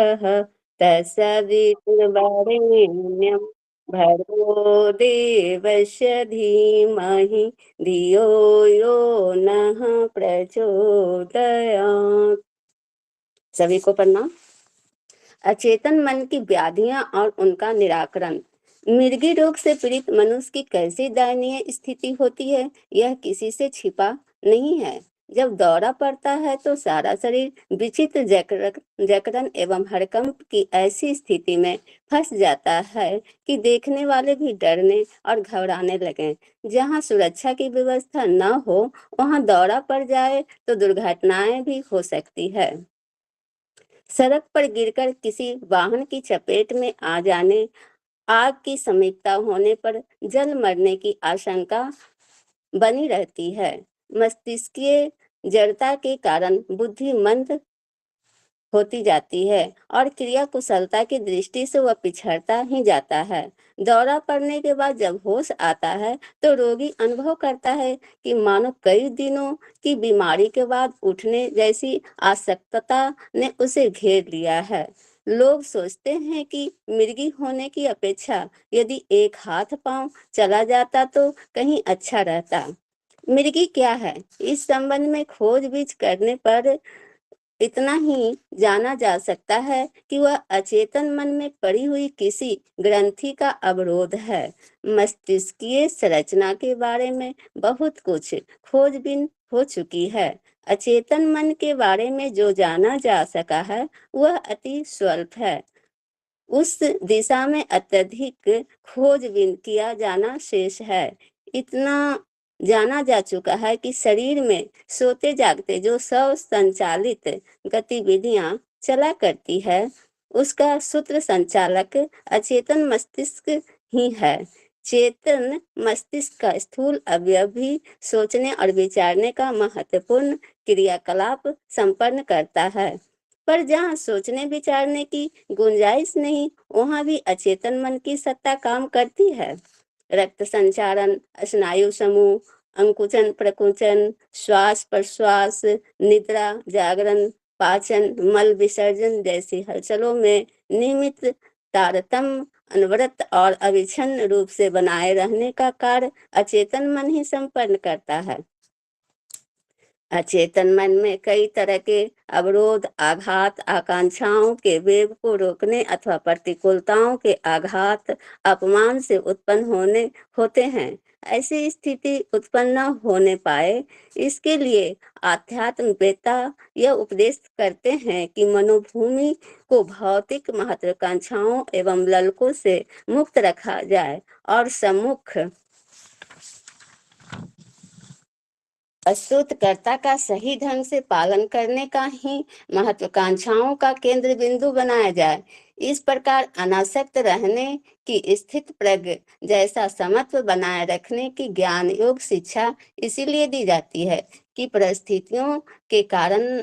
तत्सवितुर्वरेण्यं भर्गो देवस्य धीमहि धियो यो नः प्रचोदयात्। सभी को प्रणाम। अचेतन मन की व्याधियां और उनका निराकरण। मिर्गी रोग से पीड़ित मनुष्य की कैसी दयनीय स्थिति होती है, यह किसी से छिपा नहीं है। जब दौरा पड़ता है तो सारा शरीर विचित्र जकड़न एवं हड़कंप की ऐसी स्थिति में फंस जाता है कि देखने वाले भी डरने और घबराने लगे। जहाँ सुरक्षा की व्यवस्था न हो, वहाँ दौरा पड़ जाए तो दुर्घटनाएं भी हो सकती है। सड़क पर गिरकर किसी वाहन की चपेट में आ जाने, आग की समीपता होने पर जल मरने की आशंका बनी रहती है। मस्तिष्कीय जड़ता के कारण बुद्धि मंद होती जाती है और क्रिया कुशलता की दृष्टि से वह पिछड़ता ही जाता है। दौरा पड़ने के बाद जब होश आता है तो रोगी अनुभव करता है कि मानो कई दिनों की बीमारी के बाद उठने जैसी आसक्तता ने उसे घेर लिया है। लोग सोचते हैं कि मिर्गी होने की अपेक्षा यदि एक हाथ पांव चला जाता तो कहीं अच्छा रहता। मिर्गी क्या है, इस संबंध में खोजबीन करने पर इतना ही जाना जा सकता है कि वह अचेतन मन में पड़ी हुई किसी ग्रंथि का अवरोध है। मस्तिष्कीय संरचना के बारे में बहुत कुछ खोजबीन हो चुकी है। अचेतन मन के बारे में जो जाना जा सका है वह अति स्वल्प है। उस दिशा में अत्यधिक खोजबीन किया जाना शेष है। इतना जाना जा चुका है कि शरीर में सोते जागते जो स्व संचालित गतिविधियां चला करती है, उसका सूत्र संचालक अचेतन मस्तिष्क ही है। चेतन मस्तिष्क का स्थूल अवयव भी सोचने और विचारने का महत्वपूर्ण क्रियाकलाप संपन्न करता है। पर जहाँ सोचने विचारने की गुंजाइश नहीं, वहाँ भी अचेतन मन की सत्ता काम करती है। रक्त संचारण, स्नायु समूह, अंकुचन प्रकुचन, श्वास प्रश्वास, निद्रा जागरण, पाचन, मल विसर्जन जैसी हलचलों में नियमित तारतम्य, अनवरत और अविच्छिन्न रूप से बनाए रहने का कार्य अचेतन मन ही संपन्न करता है। अचेतन मन में कई तरह के अवरोध, आघात, आकांक्षाओं के वेग को रोकने अथवा प्रतिकूलताओं के आघात, अपमान से उत्पन्न होने होते हैं। ऐसी स्थिति उत्पन्न न होने पाए, इसके लिए आध्यात्मवेत्ता यह उपदेश करते हैं कि मनोभूमि को भौतिक महत्वाकांक्षाओं एवं ललकों से मुक्त रखा जाए और सम्मुख प्रस्तुतकर्ता का सही ढंग से पालन करने का ही महत्वाकांक्षाओं का केंद्र बिंदु बनाया जाए। इस प्रकार अनासक्त रहने की स्थित प्रज्ञ जैसा समत्व बनाए रखने की ज्ञान योग शिक्षा इसीलिए दी जाती है कि परिस्थितियों के कारण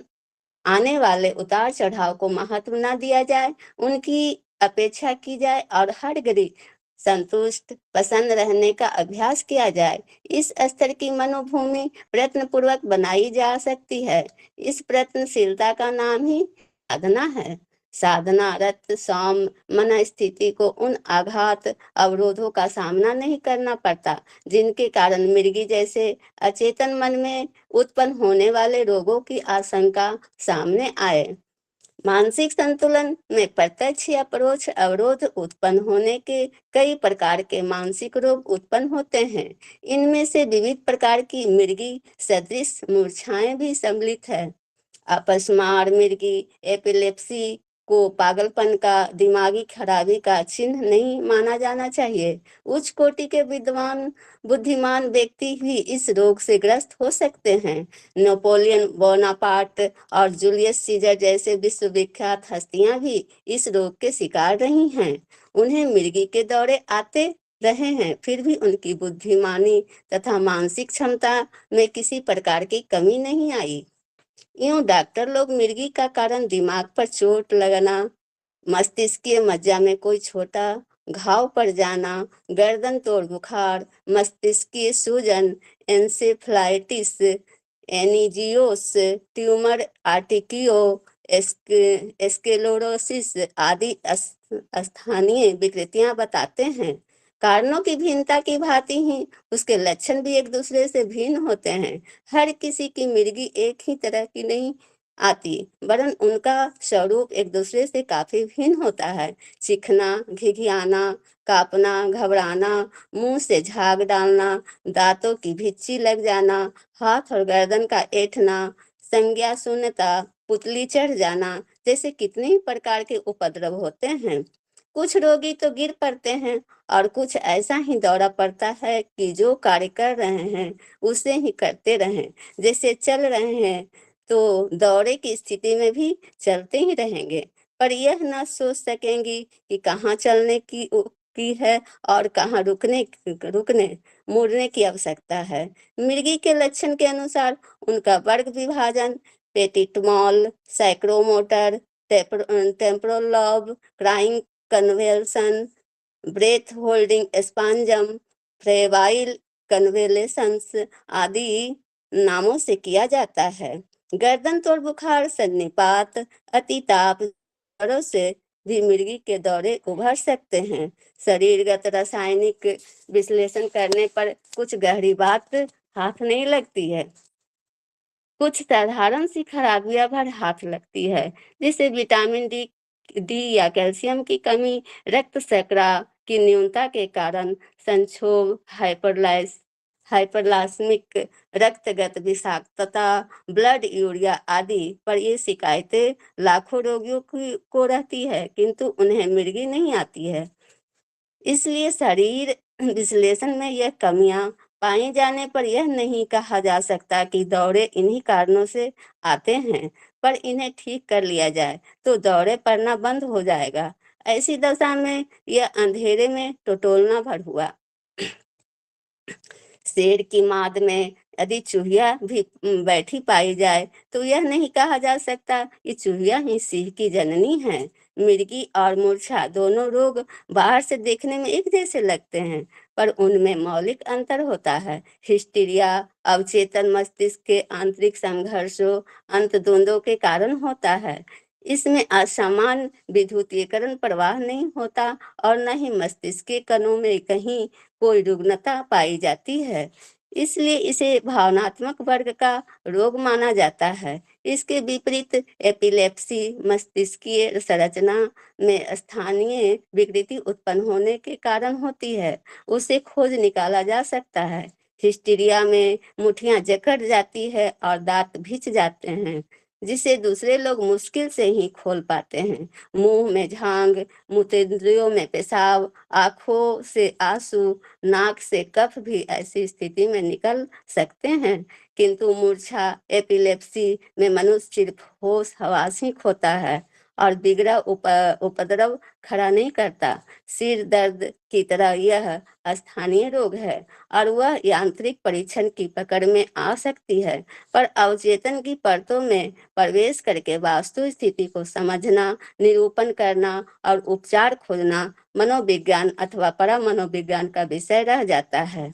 आने वाले उतार चढ़ाव को महत्व न दिया जाए, उनकी अपेक्षा की जाए और हर घड़ी संतुष्ट पसंद रहने का अभ्यास किया जाए। इस स्तर की मनोभूमि प्रयत्न पूर्वक बनाई जा सकती है। इस प्रयत्नशीलता का नाम ही साधना है। साधना रत सौम मन स्थिति को उन आघात अवरोधों का सामना नहीं करना पड़ता जिनके कारण मृगी जैसे अचेतन मन में उत्पन्न होने वाले रोगों की आशंका सामने आए। मानसिक संतुलन में प्रत्यक्ष या परोक्ष अवरोध उत्पन्न होने के कई प्रकार के मानसिक रोग उत्पन्न होते हैं। इनमें से विविध प्रकार की मृगी सदृश मूर्छाएं भी सम्मिलित है। अपस्मार, मिर्गी, एपिलेप्सी को पागलपन का, दिमागी खराबी का चिन्ह नहीं माना जाना चाहिए। उच्च कोटि के विद्वान बुद्धिमान व्यक्ति भी इस रोग से ग्रस्त हो सकते हैं। नेपोलियन बोनापार्ट और जूलियस सीजर जैसे विश्वविख्यात हस्तियां भी इस रोग के शिकार रही हैं। उन्हें मिर्गी के दौरे आते रहे हैं, फिर भी उनकी बुद्धिमानी तथा मानसिक क्षमता में किसी प्रकार की कमी नहीं आई। यूं डॉक्टर लोग मिर्गी का कारण दिमाग पर चोट लगना, मस्तिष्कीय मज्जा में कोई छोटा घाव पड़ जाना, गर्दन तोड़ बुखार, मस्तिष्कीय सूजन, एंसेफ्लाइटिस, एनिजियोस, ट्यूमर, आर्टिकियो, स्क्लेरोसिस आदि स्थानीय विकृतियां बताते हैं। कारणों की भिन्नता की भांति ही उसके लक्षण भी एक दूसरे से भिन्न होते हैं। हर किसी की मिर्गी एक ही तरह की नहीं आती, वरन उनका स्वरूप एक दूसरे से काफी भिन्न होता है। चिखना, घिघियाना, कांपना, घबराना, मुंह से झाग डालना, दांतों की भिच्ची लग जाना, हाथ और गर्दन का ऐंठना, संज्ञा शून्यता, पुतली चढ़ जाना जैसे कितने ही प्रकार के उपद्रव होते हैं। कुछ रोगी तो गिर पड़ते हैं और कुछ ऐसा ही दौरा पड़ता है कि जो कार्य कर रहे हैं उसे ही करते रहें। जैसे चल रहे हैं तो दौरे की स्थिति में भी चलते ही रहेंगे, पर यह न सोच सकेंगी कि कहाँ चलने की है और कहाँ रुकने मुड़ने की आवश्यकता है। मृगी के लक्षण के अनुसार उनका वर्ग विभाजन petit mal, psychomotor, temporal lobe, crying convulsion, breath holding spasm, febrile convulsions आदि नामों से किया जाता है। गर्दन तोड़ बुखार, सन्निपात, अतिताप ज्वरों से भी मिर्गी के दौरे उभर सकते हैं। शरीरगत रासायनिक विश्लेषण करने पर कुछ गहरी बात हाथ नहीं लगती है। कुछ साधारण सी खराबियां भर हाथ लगती है, जैसे विटामिन डी या कैल्शियम की कमी, रक्त शर्करा की न्यूनता के कारण संक्षोभ, हाइपरलास्मिक रक्तगत विषाक्तता, ब्लड यूरिया आदि पर ये शिकायतें लाखों रोगियों को रहती है, किंतु उन्हें मिर्गी नहीं आती है। इसलिए शरीर विश्लेषण में यह कमियां पाए जाने पर यह नहीं कहा जा सकता कि दौरे इन्हीं कारणों से आते हैं, पर इन्हें ठीक कर लिया जाए तो दौरे पड़ना बंद हो जाएगा। ऐसी दशा में यह अंधेरे में टटोलना भर हुआ। शेर की माद में यदि चूहिया भी बैठी पाई जाए तो यह नहीं कहा जा सकता कि चूहिया ही सिंह की जननी है। मिर्गी और मूर्छा दोनों रोग बाहर से देखने में एक जैसे लगते हैं, पर उनमें मौलिक अंतर होता है। हिस्टीरिया अवचेतन मस्तिष्क के आंतरिक संघर्षों अंतद्वंदों के कारण होता है। इसमें असमान विद्युतीकरण प्रवाह नहीं होता और न ही मस्तिष्क के कणों में कहीं कोई रुग्णता पाई जाती है, इसलिए इसे भावनात्मक वर्ग का रोग माना जाता है। इसके विपरीत एपिलेप्सी मस्तिष्कीय संरचना में स्थानीय विकृति उत्पन्न होने के कारण होती है, उसे खोज निकाला जा सकता है। हिस्टीरिया में मुठियां जकड़ जाती है और दांत भिंच जाते हैं, जिसे दूसरे लोग मुश्किल से ही खोल पाते हैं। मुंह में झांग, मूत्रेंद्रियों में पेशाब, आंखों से आंसू, नाक से कफ भी ऐसी स्थिति में निकल सकते हैं, किंतु मूर्छा एपिलेप्सी में मनुष्य सिर्फ होश हवास ही खोता है और बिगड़ा उपद्रव खड़ा नहीं करता। सिर दर्द की तरह यह स्थानीय रोग है और वह यांत्रिक परीक्षण की पकड़ में आ सकती है, पर अवचेतन की परतों में प्रवेश करके वास्तु स्थिति को समझना, निरूपण करना और उपचार खोजना मनोविज्ञान अथवा परामनोविज्ञान का विषय रह जाता है।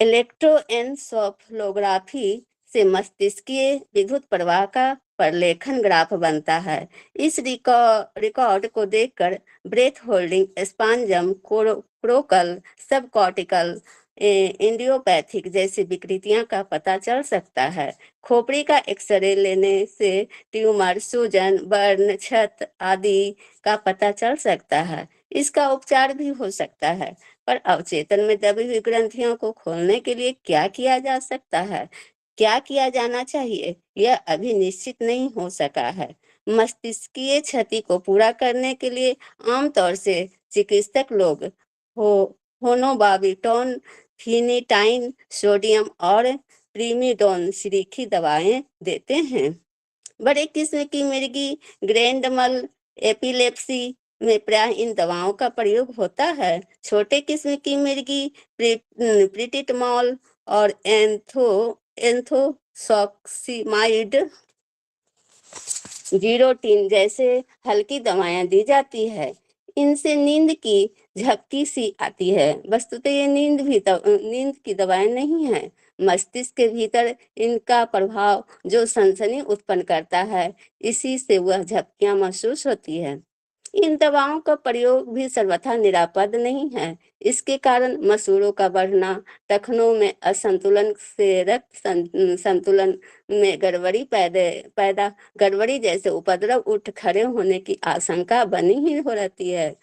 इलेक्ट्रोएन्सेफलोग्राफी से मस्तिष्कीय विद्युत प्रवाह का प्रलेखन ग्राफ बनता है। इस रिकॉर्ड को देखकर ब्रेथ होल्डिंग स्पांजम, क्रोकल, सब कॉर्टिकल, इंडियोपैथिक जैसी विकृतियां का पता चल सकता है। खोपड़ी का एक्सरे लेने से ट्यूमर, सूजन, बर्न, क्षत आदि का पता चल सकता है। इसका उपचार भी हो सकता है, पर अवचेतन में दबी हुई ग्रंथियों को खोलने के लिए क्या किया जा सकता है, क्या किया जाना चाहिए, यह अभी निश्चित नहीं हो सका है। मस्तिष्कीय क्षति को पूरा करने के लिए आमतौर से चिकित्सक लोग हो होनोबाविटोन, फिनिटाइन, सोडियम और प्रीमिडोन सीरीखी दवाएं देते हैं। बड़े किस्म की मिर्गी, ग्रैंड मल, एपिलेप्सी में प्राय इन दवाओं का प्रयोग होता है। छोटे किस्म की मिर्गी प्रिटिटमॉल और एंथोसॉक्सिमाइड, जीरोटीन जैसे हल्की दवाएं दी जाती है। इनसे नींद की झपकी सी आती है। वस्तुतः ये नींद की दवाएं नहीं है। मस्तिष्क के भीतर इनका प्रभाव जो सनसनी उत्पन्न करता है, इसी से वह झपकियां महसूस होती है। इन दवाओं का प्रयोग भी सर्वथा निरापद नहीं है। इसके कारण मसूड़ों का बढ़ना, टखनों में असंतुलन से संतुलन में गड़बड़ी पैदा गड़बड़ी जैसे उपद्रव उठ खड़े होने की आशंका बनी ही हो रहती है।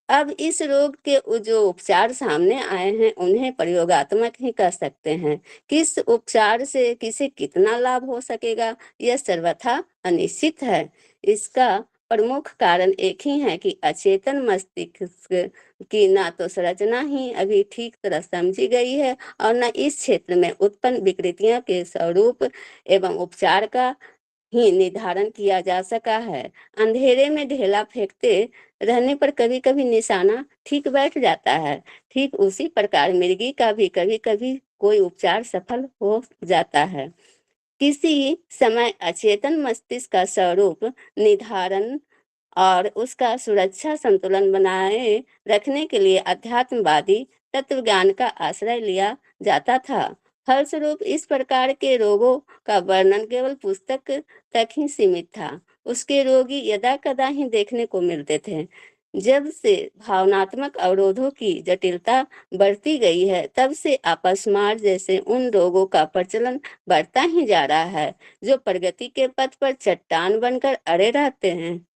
अब इस रोग के जो उपचार सामने आए हैं, उन्हें प्रयोगात्मक ही कह सकते हैं। किस उपचार से किसे कितना लाभ हो सकेगा, यह सर्वथा अनिश्चित है। इसका प्रमुख कारण एक ही है कि अचेतन मस्तिष्क की ना तो संरचना ही अभी ठीक तरह समझी गई है और न इस क्षेत्र में उत्पन्न विकृतियों के स्वरूप एवं उपचार का ही निर्धारण किया जा सका है। अंधेरे में ढेला फेंकते रहने पर कभी कभी निशाना ठीक बैठ जाता है। ठीक उसी प्रकार मिर्गी का भी कभी कभी कोई उपचार सफल हो जाता है। किसी समय अचेतन मस्तिष्क का स्वरूप निर्धारण और उसका सुरक्षा संतुलन बनाए रखने के लिए अध्यात्मवादी तत्व ज्ञान का आश्रय लिया जाता था। फलस्वरूप इस प्रकार के रोगों का वर्णन केवल पुस्तक तक ही सीमित था। उसके रोगी यदा कदा ही देखने को मिलते थे। जब से भावनात्मक अवरोधों की जटिलता बढ़ती गई है, तब से अपस्मार जैसे उन रोगों का प्रचलन बढ़ता ही जा रहा है, जो प्रगति के पथ पर चट्टान बनकर अड़े रहते हैं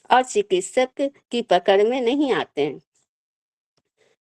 और चिकित्सक की पकड़ में नहीं आते हैं।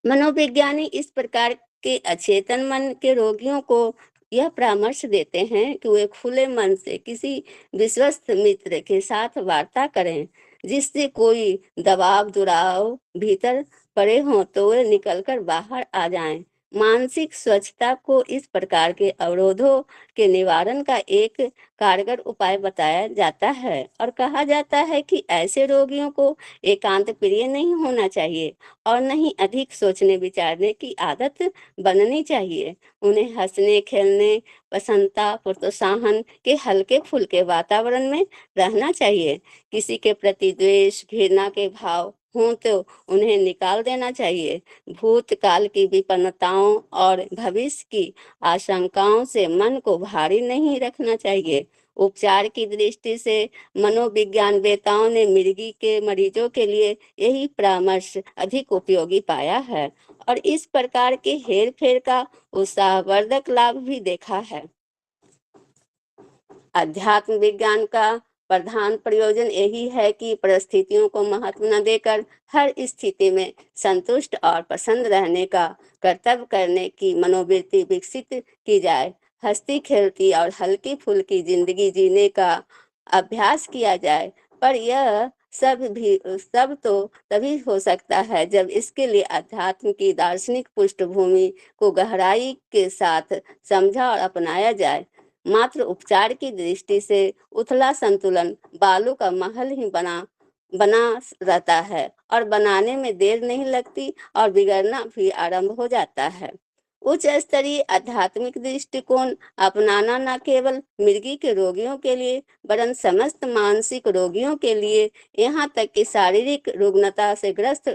मनोविज्ञानी इस प्रकार के अचेतन मन के रोगियों को यह परामर्श देते हैं कि वे खुले मन से किसी विश्वस्त मित्र के साथ वार्ता करें, जिससे कोई दबाव दुराव भीतर पड़े हों तो वे निकलकर बाहर आ जाएं। मानसिक स्वच्छता को इस प्रकार के अवरोधों के निवारण का एक कारगर उपाय बताया जाता है और कहा जाता है कि ऐसे रोगियों को एकांत प्रिय नहीं होना चाहिए और न ही अधिक सोचने विचारने की आदत बननी चाहिए। उन्हें हंसने खेलने प्रसन्नता प्रोत्साहन के हल्के फुल्के वातावरण में रहना चाहिए। किसी के प्रति द्वेष घृणा के भाव हों तो उन्हें निकाल देना चाहिए। भूतकाल की विपन्नताओं और भविष्य की आशंकाओं से मन को भारी नहीं रखना चाहिए। उपचार की दृष्टि से मनोविज्ञानवेताओं ने मिर्गी के मरीजों के लिए यही परामर्श अधिक उपयोगी पाया है और इस प्रकार के हेर फेर का उत्साहवर्धक लाभ भी देखा है। अध्यात्म विज्ञान का प्रधान प्रयोजन यही है कि परिस्थितियों को महत्व न देकर हर स्थिति में संतुष्ट और प्रसन्न रहने का कर्तव्य करने की मनोवृत्ति विकसित की जाए। हंसती खेलती और हल्की फुल्की जिंदगी जीने का अभ्यास किया जाए, पर यह सब तो तभी हो सकता है जब इसके लिए अध्यात्म की दार्शनिक पृष्ठभूमि को गहराई के साथ समझा और अपनाया जाए। मात्र उपचार की दृष्टि से उथला संतुलन बालू का महल ही बना बना रहता है और बनाने में देर नहीं लगती और बिगड़ना भी आरंभ हो जाता है। उच्च स्तरीय आध्यात्मिक दृष्टिकोण अपनाना न केवल मिर्गी के रोगियों के लिए वरन समस्त मानसिक रोगियों के लिए, यहाँ तक कि शारीरिक रुग्णता से ग्रस्त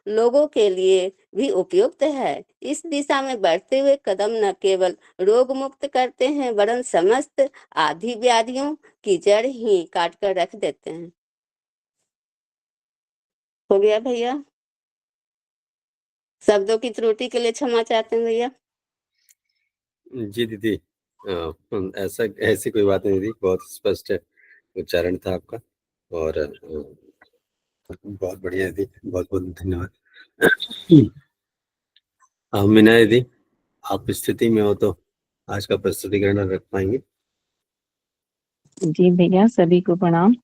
लोगों के लिए भी उपयुक्त है। इस दिशा में बढ़ते हुए कदम न केवल रोग मुक्त करते हैं वरन समस्त आदि व्याधियों की जड़ ही काट कर रख देते हैं। हो गया भैया? शब्दों की त्रुटि के लिए क्षमा चाहते हैं भैया। जी दीदी, ऐसा ऐसी कोई बात नहीं दीदी, बहुत स्पष्ट उच्चारण था आपका और बहुत बढ़िया दीदी, बहुत बहुत धन्यवाद। मीना दीदी, आप स्थिति में हो तो आज का प्रस्तुतिकरण रख पाएंगे? जी भैया, सभी को प्रणाम।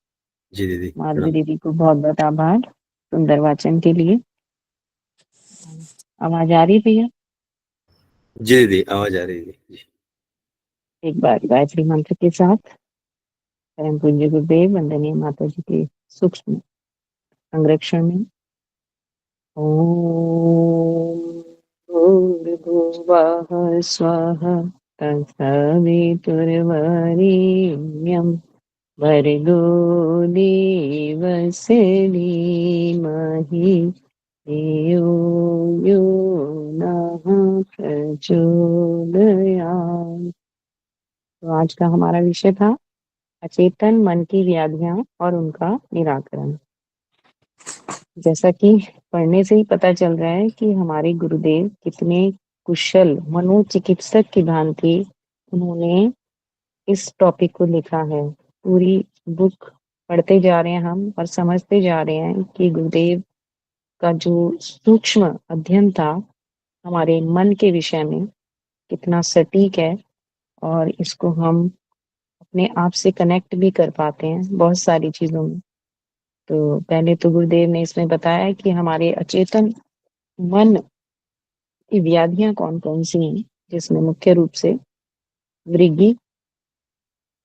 जी दीदी, माधवी दीदी को बहुत बहुत आभार सुंदर वाचन के लिए। आवाज आ रही है भैया? जी दीदी, आवाज आ रही है जी। एक बार गायत्री मंत्र के साथ परम पूज्य गुरुदेव वंदनीय माता जी के सूक्ष्म संरक्षण में। ओम भूर्भुवः स्वः तत्सवितुर्वरेण्यं भर्गो देवस्य धीमहि धियो यो नः प्रचोदयात्। तो आज का हमारा विषय था अचेतन मन की व्याधियां और उनका निराकरण। जैसा कि पढ़ने से ही पता चल रहा है कि हमारे गुरुदेव कितने कुशल मनोचिकित्सक की भांति उन्होंने इस टॉपिक को लिखा है। पूरी बुक पढ़ते जा रहे हैं हम और समझते जा रहे हैं कि गुरुदेव का जो सूक्ष्म अध्ययन था हमारे मन के विषय में कितना सटीक है और इसको हम अपने आप से कनेक्ट भी कर पाते हैं बहुत सारी चीजों में। तो पहले तो गुरुदेव ने इसमें बताया कि हमारे अचेतन मन की व्याधियां कौन कौन सी हैं, जिसमें मुख्य रूप से मृगी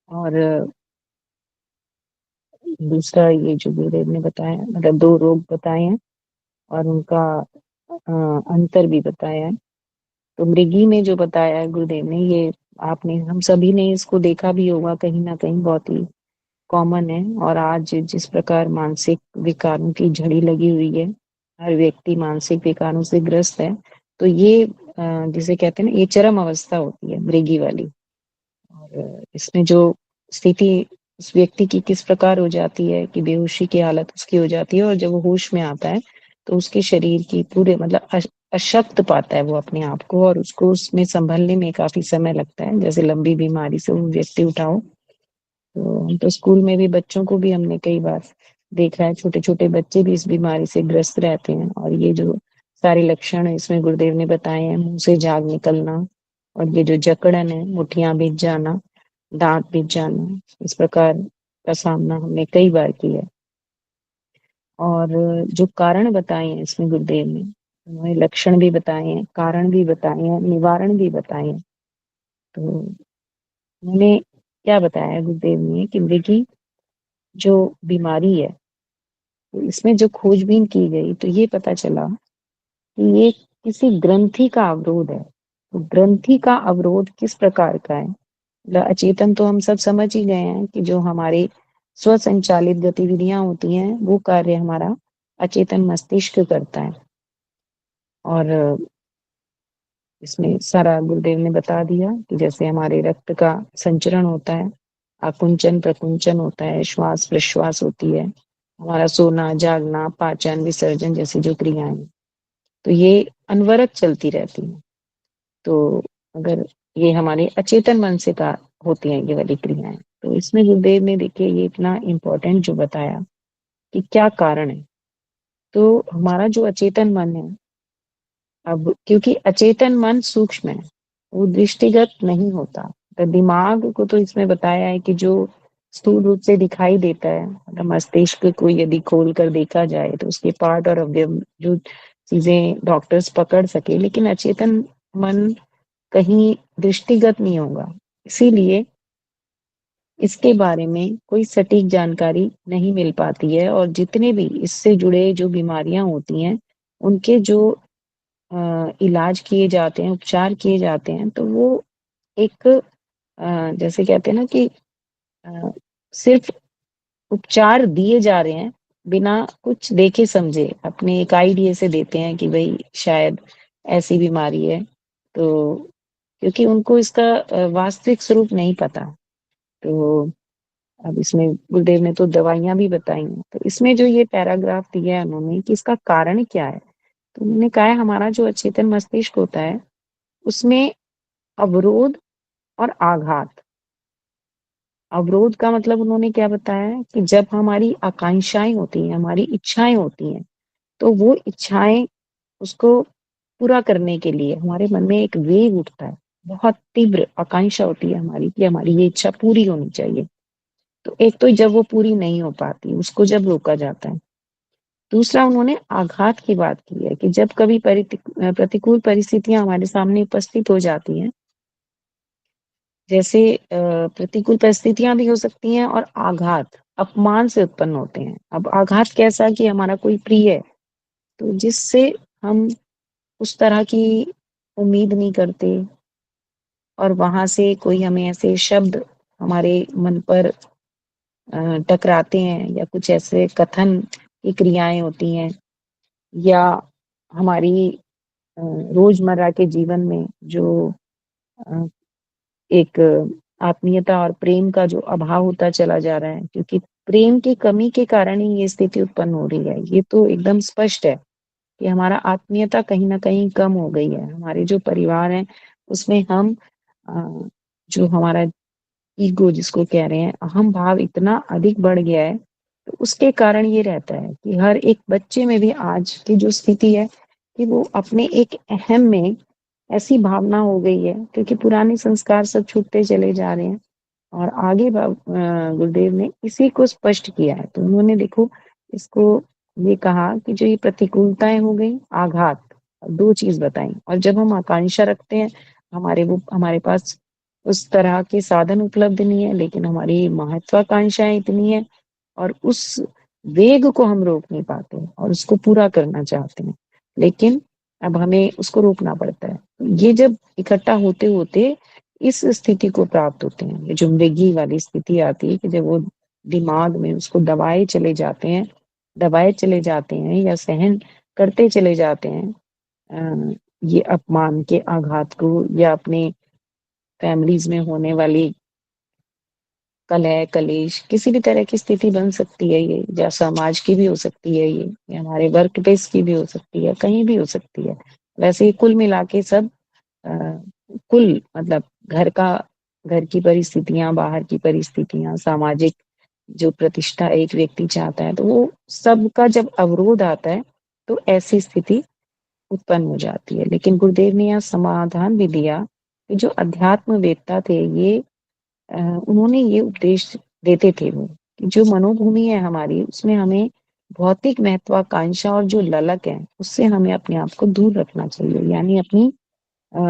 और दूसरा ये जो गुरुदेव ने बताया मतलब 2 रोग बताए हैं और उनका अंतर भी बताया है। तो मृगी में जो बताया है गुरुदेव ने, ये आपने हम सभी ने इसको देखा भी होगा कहीं ना कहीं, बहुत ही कॉमन है। और आज जिस प्रकार मानसिक विकारों की झड़ी लगी हुई है, हर व्यक्ति मानसिक विकारों से ग्रस्त है, तो ये जिसे कहते हैं ना, ये चरम अवस्था होती है मृगी वाली। और इसमें जो स्थिति उस व्यक्ति की किस प्रकार हो जाती है कि बेहोशी की हालत उसकी हो जाती है और जब वो होश में आता है तो उसके शरीर की पूरे मतलब अशक्त पाता है वो अपने आप को और उसको उसमें संभलने में काफी समय लगता है। जैसे लंबी बीमारी से वो व्यक्ति उठाओ, तो हम तो स्कूल में भी बच्चों को भी हमने कई बार देखा है, छोटे छोटे बच्चे भी इस बीमारी से ग्रस्त रहते हैं। और ये जो सारे लक्षण इसमें गुरुदेव ने बताए हैं, मुंह से झाग निकलना और ये जो जकड़न है, मुठियां भीग जाना, दांत भीग जाना, इस प्रकार का सामना हमने कई बार किया है। और जो कारण बताए हैं इसमें गुरुदेव ने, उन्होंने लक्षण भी बताए हैं, कारण भी बताए हैं, निवारण भी बताए हैं। तो उन्होंने क्या बताया गुरुदेव ने कि मृगी जो बीमारी है, तो इसमें जो खोजबीन की गई तो ये पता चला कि ये किसी ग्रंथि का अवरोध है। तो ग्रंथि का अवरोध किस प्रकार का है? मतलब अचेतन तो हम सब समझ ही गए हैं कि जो हमारे स्वसंचालित गतिविधियां होती हैं वो कार्य हमारा अचेतन मस्तिष्क करता है। और इसमें सारा गुरुदेव ने बता दिया कि जैसे हमारे रक्त का संचरण होता है, आकुंचन प्रकुंचन होता है, श्वास प्रश्वास होती है, हमारा सोना जागना, पाचन विसर्जन जैसी जो क्रियाएं, तो ये अनवरत चलती रहती हैं। तो अगर ये हमारे अचेतन मन से का होती हैं ये वाली क्रियाएं, तो इसमें गुरुदेव ने देखिए ये इतना इम्पोर्टेंट जो बताया कि क्या कारण है। तो हमारा जो अचेतन मन है, अब क्योंकि अचेतन मन सूक्ष्म है, वो दृष्टिगत नहीं होता। तो दिमाग को तो इसमें बताया है कि जो स्थूल रूप से दिखाई देता है, मतलब मस्तिष्क को यदि खोल कर देखा जाए तो उसके पार्ट और अवयव जो चीजें डॉक्टर्स पकड़ सके, लेकिन अचेतन मन कहीं दृष्टिगत नहीं होगा। इसीलिए इसके बारे में कोई सटीक जानकारी नहीं मिल पाती है और जितने भी इससे जुड़े जो बीमारियां होती हैं उनके जो इलाज किए जाते हैं, उपचार किए जाते हैं, तो वो एक जैसे कहते हैं ना कि अ, सिर्फ उपचार दिए जा रहे हैं बिना कुछ देखे समझे, अपने एक आइडिया से देते हैं कि भाई शायद ऐसी बीमारी है। तो क्योंकि उनको इसका वास्तविक स्वरूप नहीं पता। तो अब इसमें गुरुदेव ने तो दवाइयां भी बताई हैं, तो इसमें जो ये पैराग्राफ दिया है उन्होंने कि इसका कारण क्या है, तो उन्होंने कहा है हमारा जो अचेतन मस्तिष्क होता है उसमें अवरोध और आघात। अवरोध का मतलब उन्होंने क्या बताया कि जब हमारी आकांक्षाएं होती हैं, हमारी इच्छाएं होती हैं, तो वो इच्छाएं उसको पूरा करने के लिए हमारे मन में एक वेग उठता है, बहुत तीव्र आकांक्षा होती है हमारी कि हमारी ये इच्छा पूरी होनी चाहिए। तो एक तो जब वो पूरी नहीं हो पाती उसको जब रोका जाता है। दूसरा उन्होंने आघात की बात की है कि जब कभी प्रतिकूल परिस्थितियां हमारे सामने उपस्थित हो जाती हैं, जैसे प्रतिकूल परिस्थितियां भी हो सकती हैं और आघात अपमान से उत्पन्न होते हैं। अब आघात कैसा कि हमारा कोई प्रिय है, तो जिससे हम उस तरह की उम्मीद नहीं करते और वहां से कोई हमें ऐसे शब्द हमारे मन पर टकराते हैं या कुछ ऐसे कथन की क्रियाएं होती हैं, या हमारी रोजमर्रा के जीवन में जो अ, एक आत्मीयता और प्रेम का जो अभाव होता चला जा रहा है, क्योंकि प्रेम की कमी के कारण ही ये स्थिति उत्पन्न हो रही है। ये तो एकदम स्पष्ट है कि हमारा आत्मीयता कहीं न कहीं कम हो गई है। हमारे जो परिवार हैं, उसमें हम अ, जो हमारा ईगो जिसको कह रहे हैं, अहम भाव इतना अधिक बढ़ गया है, तो उसके कारण ये रहता है कि हर एक बच्चे में भी आज की जो स्थिति है कि वो अपने एक अहम में ऐसी भावना हो गई है, क्योंकि पुराने संस्कार सब छूटते चले जा रहे हैं। और आगे गुरुदेव ने इसी को स्पष्ट किया है। तो उन्होंने देखो इसको ये कहा कि जो ये प्रतिकूलताएँ हो गई, आघात, 2 चीज़ बताई। और जब हम आकांक्षा रखते हैं, हमारे पास उस तरह के साधन उपलब्ध नहीं है, लेकिन हमारी महत्वाकांक्षाएँ इतनी है और उस वेग को हम रोक नहीं पाते और उसको पूरा करना चाहते हैं। लेकिन अब हमें उसको रोकना पड़ता है। ये जब इकट्ठा होते-होते इस स्थिति को प्राप्त होते हैं। ये जो मृगी वाली स्थिति आती है कि जब वो दिमाग में उसको दबाए चले जाते हैं या सहन करते चले जाते हैं ये अपमान के आघात को या अपने फैमिलीज़ में होने वाली कलह, कलेश किसी भी तरह की स्थिति बन सकती है ये, या समाज की भी हो सकती है ये, या हमारे वर्क प्लेस की भी हो सकती है, कहीं भी हो सकती है। वैसे ही कुल मिला के सब अ, कुल मतलब घर की परिस्थितियाँ, बाहर की परिस्थितियाँ, सामाजिक जो प्रतिष्ठा एक व्यक्ति चाहता है, तो वो सबका जब अवरोध आता है, तो ऐसी स्थिति उत्पन्न हो जाती है। लेकिन गुरुदेव ने यहाँ समाधान भी दिया कि जो अध्यात्मवेत्ता थे ये उन्होंने ये उपदेश देते थे वो कि जो मनोभूमि है हमारी उसमें हमें भौतिक महत्वाकांक्षा और जो ललक है उससे हमें अपने आप को दूर रखना चाहिए, यानी अपनी अ,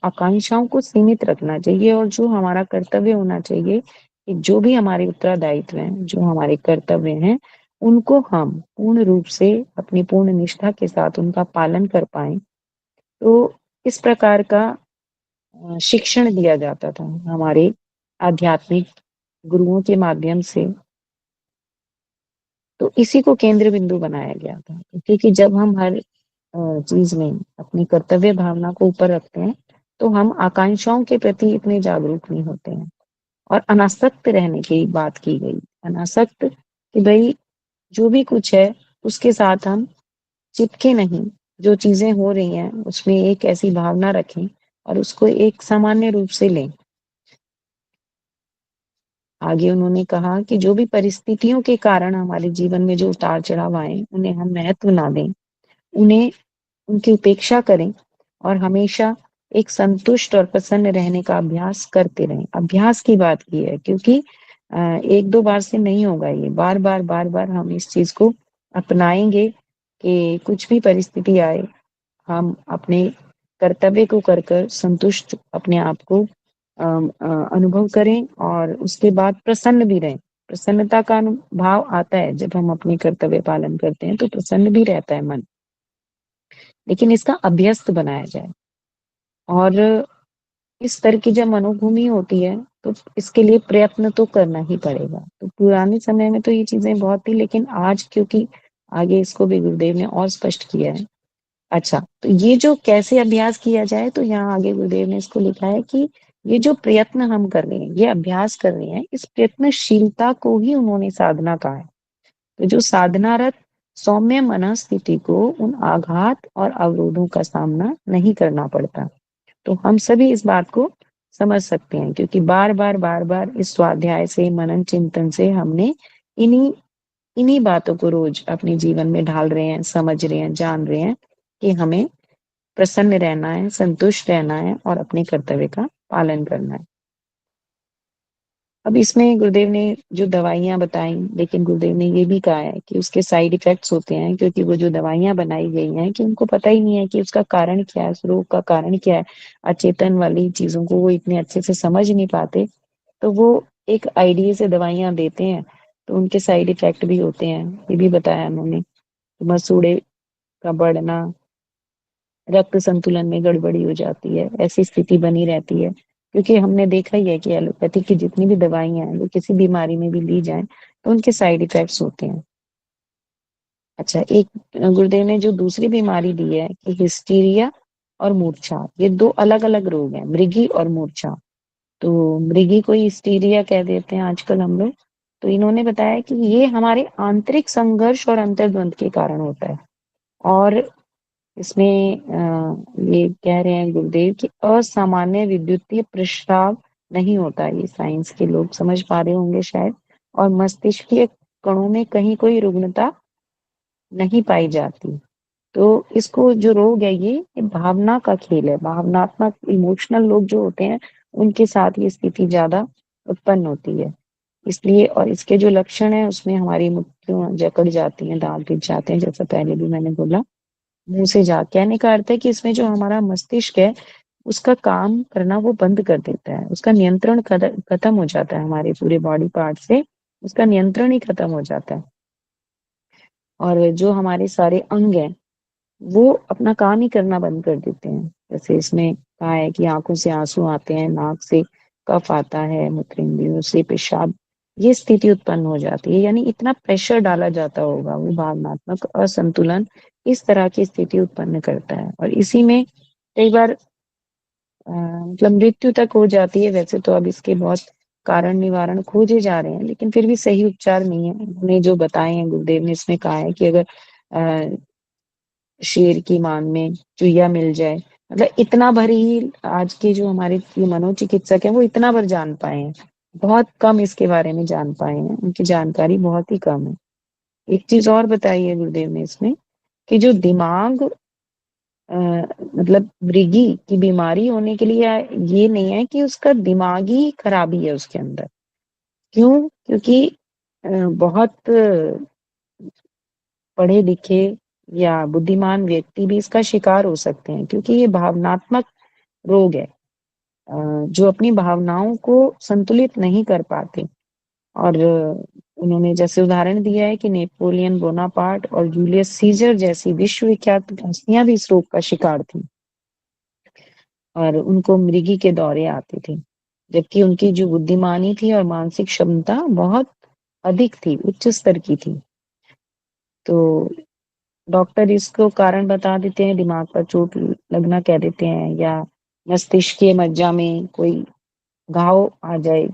आकांक्षाओं को सीमित रखना चाहिए और जो हमारा कर्तव्य होना चाहिए कि जो भी हमारे उत्तरदायित्व हैं, जो हमारे कर्तव्य हैं, उनको हम पूर्ण रूप से अपनी पूर्ण निष्ठा के साथ उनका पालन कर पाएँ। तो इस प्रकार का शिक्षण दिया जाता था हमारे आध्यात्मिक गुरुओं के माध्यम से। तो इसी को केंद्र बिंदु बनाया गया था, क्योंकि जब हम हर चीज़ में अपनी कर्तव्य भावना को ऊपर रखते हैं, तो हम आकांक्षाओं के प्रति इतने जागरूक नहीं होते हैं। और अनासक्त रहने की बात की गई। अनासक्त कि भई जो भी कुछ है, उसके साथ हम चिपके नहीं। जो चीज़ें हो रही हैं, उसमें एक ऐसी भावना रखें और उसको एक सामान्य रूप से लें। आगे उन्होंने कहा कि जो भी परिस्थितियों के कारण हमारे जीवन में जो उतार-चढ़ाव आएँ, उन्हें हम महत्व ना दें। उन्हें उनकी उपेक्षा करें और हमेशा एक संतुष्ट और प्रसन्न रहने का अभ्यास करते रहें। अभ्यास की बात की है, क्योंकि 1-2 बार से नहीं होगा ये। बार-बार, बार-बार हम इस चीज़ को अपनाएँगे कि कुछ भी परिस्थिति आए, हम अपने कर्तव्य को कर कर संतुष्ट अपने आप को अनुभव करें और उसके बाद प्रसन्न भी रहें। प्रसन्नता का भाव आता है जब हम अपने कर्तव्य पालन करते हैं, तो प्रसन्न भी रहता है मन। लेकिन इसका अभ्यस्त बनाया जाए और इस तरह की जब मनोभूमि होती है, तो इसके लिए प्रयत्न तो करना ही पड़ेगा। तो पुराने समय में तो ये चीज़ें बहुत थी, लेकिन आज क्योंकि आगे इसको भी गुरुदेव ने और स्पष्ट किया है। अच्छा, तो ये जो कैसे अभ्यास किया जाए, तो यहाँ आगे गुरुदेव ने इसको लिखा है कि ये जो प्रयत्न हम कर रहे हैं, ये अभ्यास कर रहे हैं, इस प्रयत्नशीलता को ही उन्होंने साधना कहा है। तो जो साधनारत सौम्य मनःस्थिति को उन आघात और अवरोधों का सामना नहीं करना पड़ता। तो हम सभी इस बात को समझ सकते हैं, क्योंकि बार-बार, बार-बार इस स्वाध्याय से, मनन चिंतन से हमने इन्हीं इन्हीं बातों को रोज अपने जीवन में ढाल रहे हैं, समझ रहे हैं, जान रहे हैं कि हमें प्रसन्न रहना है, संतुष्ट रहना है और अपने कर्तव्य का पालन करना है। अब इसमें गुरुदेव ने जो दवाइयाँ बताई, लेकिन गुरुदेव ने ये भी कहा है कि उसके साइड इफ़ेक्ट्स होते हैं, क्योंकि वो जो दवाइयाँ बनाई गई हैं कि उनको पता ही नहीं है कि उसका कारण क्या है, उस रोग का कारण क्या है। अचेतन वाली चीज़ों को वो इतने अच्छे से समझ नहीं पाते, तो वो एक आइडिया से दवाइयाँ देते हैं, तो उनके साइड इफ़ेक्ट भी होते हैं। ये भी बताया उन्होंने, मसूड़े का बढ़ना, रक्त संतुलन में गड़बड़ी हो जाती है, ऐसी स्थिति बनी रहती है। क्योंकि हमने देखा ही है कि एलोपैथी की जितनी भी दवाइयाँ हैं, वो किसी बीमारी में भी ली जाएँ, तो उनके साइड इफ़ेक्ट्स होते हैं। अच्छा, एक गुरुदेव ने जो दूसरी बीमारी दी है कि हिस्टीरिया और मूर्छा, ये 2 अलग-अलग रोग हैं, मृगी और मूर्छा। तो मृगी को हिस्टीरिया कह देते हैं आजकल हम लोग। तो इन्होंने बताया कि ये हमारे आंतरिक संघर्ष और अंतर्द्वंद के कारण होता है। और इसमें ये कह रहे हैं गुरुदेव कि असामान्य विद्युतीय प्रस्राव नहीं होता। ये साइंस के लोग समझ पा रहे होंगे शायद। और मस्तिष्कीय कणों में कहीं कोई रुग्णता नहीं पाई जाती। तो इसको जो रोग है ये भावना का खेल है। भावनात्मक इमोशनल लोग जो होते हैं उनके साथ ये स्थिति ज्यादा उत्पन्न होती है। इसलिए और इसके जो लक्षण है उसमें हमारी मुट्ठियां जकड़ जाती हैं, दांत भिज जाते हैं, जैसा पहले भी मैंने बोला। मुंह से जा कहने का अर्थ है कि इसमें जो हमारा मस्तिष्क है उसका काम करना वो बंद कर देता है। उसका नियंत्रण खत्म हो जाता है। हमारे पूरे बॉडी पार्ट से उसका नियंत्रण ही खत्म हो जाता है। और जो हमारे सारे अंग हैं वो अपना काम ही करना बंद कर देते हैं। जैसे इसमें कहा है कि आंखों से आंसू आते हैं, नाक से कफ आता है, मूत्रेंद्रियों से पेशाब, ये स्थिति उत्पन्न हो जाती है। यानी इतना प्रेशर डाला जाता होगा, वो भावनात्मक असंतुलन इस तरह की स्थिति उत्पन्न करता है। और इसी में कई बार मतलब मृत्यु तक हो जाती है। वैसे तो अब इसके बहुत कारण निवारण खोजे जा रहे हैं, लेकिन फिर भी सही उपचार नहीं है। उन्हें जो बताए हैं गुरुदेव ने इसमें कहा है कि अगर अ, शेर की मांग में चुहिया मिल जाए, मतलब इतना भर ही आज के जो हमारे ये मनोचिकित्सक हैं वो इतना भर जान पाए हैं। बहुत कम इसके बारे में जान पाए हैं, उनकी जानकारी बहुत ही कम है। एक चीज और बताई है गुरुदेव ने इसमें कि जो दिमाग मतलब मृगी की बीमारी होने के लिए ये नहीं है कि उसका दिमागी खराबी है उसके अंदर। क्यों? क्योंकि बहुत पढ़े लिखे या बुद्धिमान व्यक्ति भी इसका शिकार हो सकते हैं, क्योंकि ये भावनात्मक रोग है। जो अपनी भावनाओं को संतुलित नहीं कर पाते। और उन्होंने जैसे उदाहरण दिया है कि नेपोलियन बोनापार्ट और जूलियस सीजर जैसी विश्वविख्यात हस्तियां भी इस रोग का शिकार थी और उनको मृगी के दौरे आते थे, जबकि उनकी जो बुद्धिमानी थी और मानसिक क्षमता बहुत अधिक थी, उच्च स्तर की थी। तो डॉक्टर इसको कारण बता देते हैं, दिमाग पर चोट लगना कह देते हैं, या मस्तिष्कीय मज्जा में कोई घाव आ जाए,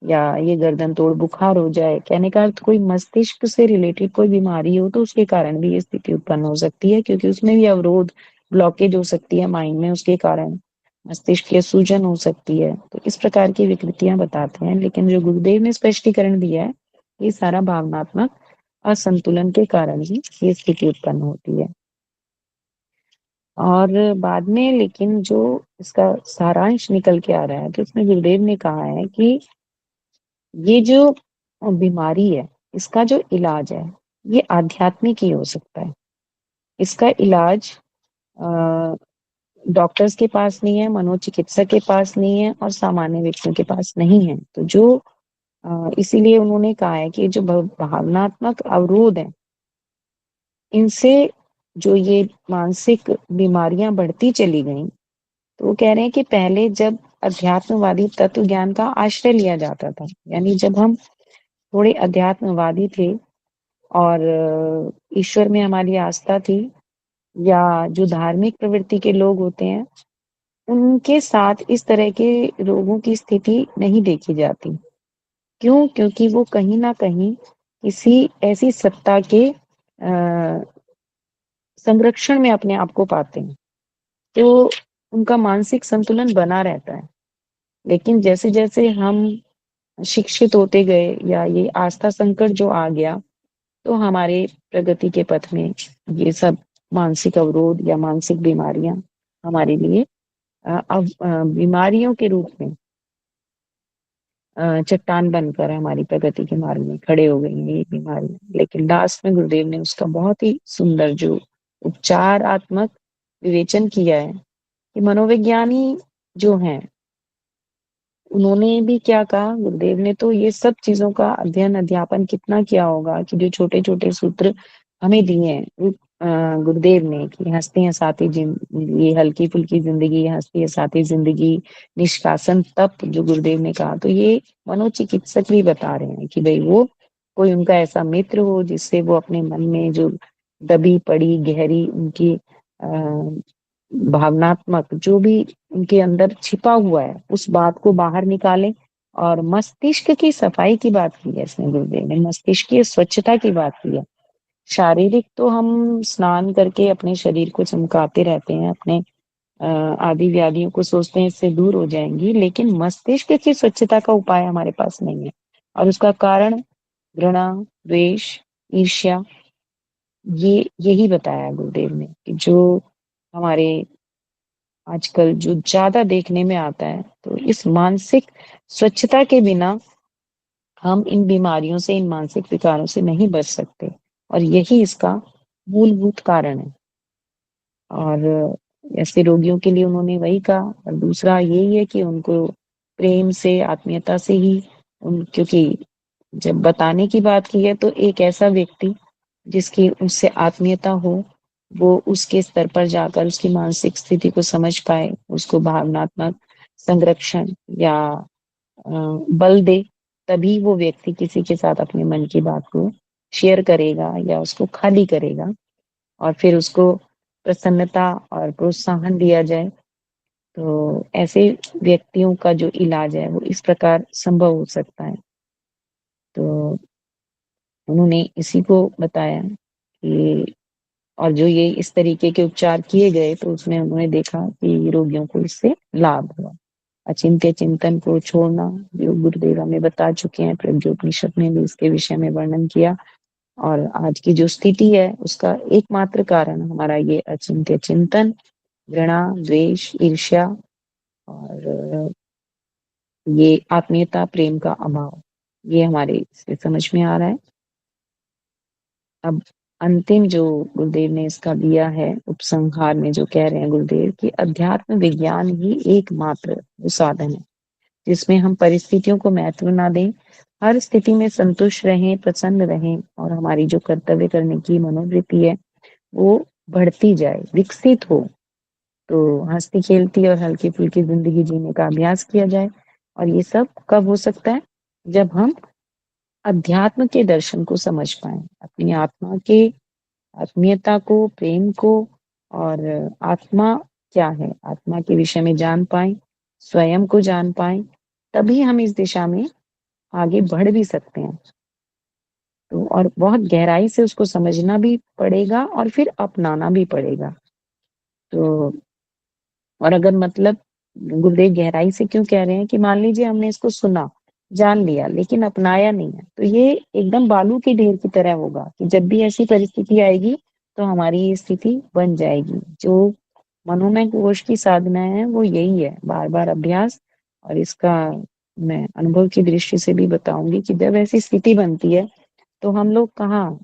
या ये गर्दन तोड़ बुखार हो जाए। कहने का अर्थ कोई मस्तिष्क से रिलेटेड कोई बीमारी हो तो उसके कारण भी ये स्थिति उत्पन्न हो सकती है, क्योंकि उसमें भी अवरोध ब्लॉकेज हो सकती है माइंड में, उसके कारण मस्तिष्क की सूजन हो सकती है। तो इस प्रकार की विकृतियां बताते हैं। लेकिन जो गुरुदेव ने स्पष्टीकरण दिया है, ये सारा भावनात्मक असंतुलन के कारण ही ये स्थिति उत्पन्न होती है। और बाद में लेकिन जो इसका सारांश निकल के आ रहा है, तो उसमें गुरुदेव ने कहा है कि ये जो बीमारी है, इसका जो इलाज है ये आध्यात्मिक ही हो सकता है। इसका इलाज डॉक्टर्स के पास नहीं है, मनोचिकित्सक के पास नहीं है, और सामान्य व्यक्तियों के पास नहीं है। तो जो इसीलिए उन्होंने कहा है कि जो भावनात्मक अवरोध है, इनसे जो ये मानसिक बीमारियां बढ़ती चली गई। तो वो कह रहे हैं कि पहले जब अध्यात्मवादी तत्व ज्ञान का आश्रय लिया जाता था, यानी जब हम थोड़े अध्यात्मवादी थे और ईश्वर में हमारी आस्था थी, या जो धार्मिक प्रवृत्ति के लोग होते हैं उनके साथ इस तरह के रोगों की स्थिति नहीं देखी जाती। क्यों? क्योंकि वो कहीं ना कहीं किसी ऐसी सत्ता के संरक्षण में अपने आप को पाते हैं, तो उनका मानसिक संतुलन बना रहता है। लेकिन जैसे जैसे हम शिक्षित होते गए, या ये आस्था संकट जो आ गया, तो हमारे प्रगति के पथ में ये सब मानसिक अवरोध या मानसिक बीमारियां हमारे लिए अब बीमारियों के रूप में चट्टान बनकर हमारी प्रगति के मार्ग में खड़े हो गई हैं ये बीमारी। लेकिन लास्ट में गुरुदेव ने उसका बहुत ही सुंदर जो उपचारात्मक विवेचन किया है कि मनोविज्ञानी जो हैं उन्होंने भी क्या कहा, गुरुदेव ने तो ये सब चीजों का अध्ययन अध्यापन कितना किया होगा कि जो छोटे छोटे सूत्र हमें दिए हैं गुरुदेव ने कि हंसते हैं साथी जिंदगी, हल्की फुल्की जिंदगी, हंसती है साथी जिंदगी, निष्कासन तप, जो गुरुदेव ने कहा, तो ये मनोचिकित्सक भी बता रहे हैं कि भाई वो कोई उनका ऐसा मित्र हो जिससे वो अपने मन में जो दबी पड़ी गहरी उनकी भावनात्मक जो भी उनके अंदर छिपा हुआ है उस बात को बाहर निकालें। और मस्तिष्क की सफाई की बात की है इसमें गुरुदेव ने, मस्तिष्क की स्वच्छता की बात की है। शारीरिक तो हम स्नान करके अपने शरीर को चमकाते रहते हैं, अपने आदि व्याधियों को सोचते हैं इससे दूर हो जाएंगी, लेकिन मस्तिष्क की स्वच्छता का उपाय हमारे पास नहीं है। और उसका कारण घृणा, द्वेष, ईर्ष्या, यही बताया गुरुदेव ने कि जो हमारे आजकल जो ज्यादा देखने में आता है, तो इस मानसिक स्वच्छता के बिना हम इन बीमारियों से, इन मानसिक विकारों से नहीं बच सकते। और यही इसका मूलभूत कारण है। और ऐसे रोगियों के लिए उन्होंने वही कहा। और दूसरा यही है कि उनको प्रेम से, आत्मीयता से ही क्योंकि जब बताने की बात की है तो एक ऐसा व्यक्ति जिसकी उससे आत्मीयता हो, वो उसके स्तर पर जाकर उसकी मानसिक स्थिति को समझ पाए, उसको भावनात्मक संरक्षण या बल दे, तभी वो व्यक्ति किसी के साथ अपने मन की बात को शेयर करेगा या उसको खाली करेगा। और फिर उसको प्रसन्नता और प्रोत्साहन दिया जाए। तो ऐसे व्यक्तियों का जो इलाज है वो इस प्रकार संभव हो सकता है। तो उन्होंने इसी को बताया कि और जो ये इस तरीके के उपचार किए गए तो उसमें उन्होंने देखा कि रोगियों को इससे लाभ हुआ। अचिंत्य चिंतन को छोड़ना जो गुरुदेव हमें बता चुके हैं, प्रज्ञोपनिषद में भी इसके विषय में वर्णन किया। और आज की जो स्थिति है उसका एकमात्र कारण हमारा ये अचिंत्य चिंतन, घृणा, द्वेष, ईर्ष्या और ये आत्मीयता, प्रेम का अभाव, ये हमारे इससे समझ में आ रहा है। अब अंतिम जो गुरुदेव ने इसका दिया है उपसंहार में, जो कह रहे हैं गुरुदेव कि अध्यात्म विज्ञान ही एकमात्र वो साधन है जिसमें हम परिस्थितियों को महत्व ना दें, हर स्थिति में संतुष्ट रहें, प्रसन्न रहें और हमारी जो कर्तव्य करने की मनोवृत्ति है वो बढ़ती जाए, विकसित हो। तो हंसती खेलती और हल्की फुल्की जिंदगी जीने का अभ्यास किया जाए। और ये सब कब हो सकता है? जब हम अध्यात्म के दर्शन को समझ पाए, अपनी आत्मा के आत्मीयता को, प्रेम को, और आत्मा क्या है, आत्मा के विषय में जान पाए, स्वयं को जान पाए, तभी हम इस दिशा में आगे बढ़ भी सकते हैं। तो और बहुत गहराई से उसको समझना भी पड़ेगा और फिर अपनाना भी पड़ेगा। तो और अगर मतलब गुरुदेव गहराई से क्यों कह रहे हैं कि मान लीजिए हमने इसको सुना, जान लिया, लेकिन अपनाया नहीं है, तो ये एकदम बालू के ढेर की तरह होगा कि जब भी ऐसी परिस्थिति आएगी तो हमारी ये स्थिति बन जाएगी। जो मनोमय कोश की साधना है वो यही है, बार बार अभ्यास। और इसका मैं अनुभव की दृष्टि से भी बताऊंगी कि जब ऐसी स्थिति बनती है तो हम लोग कहाँ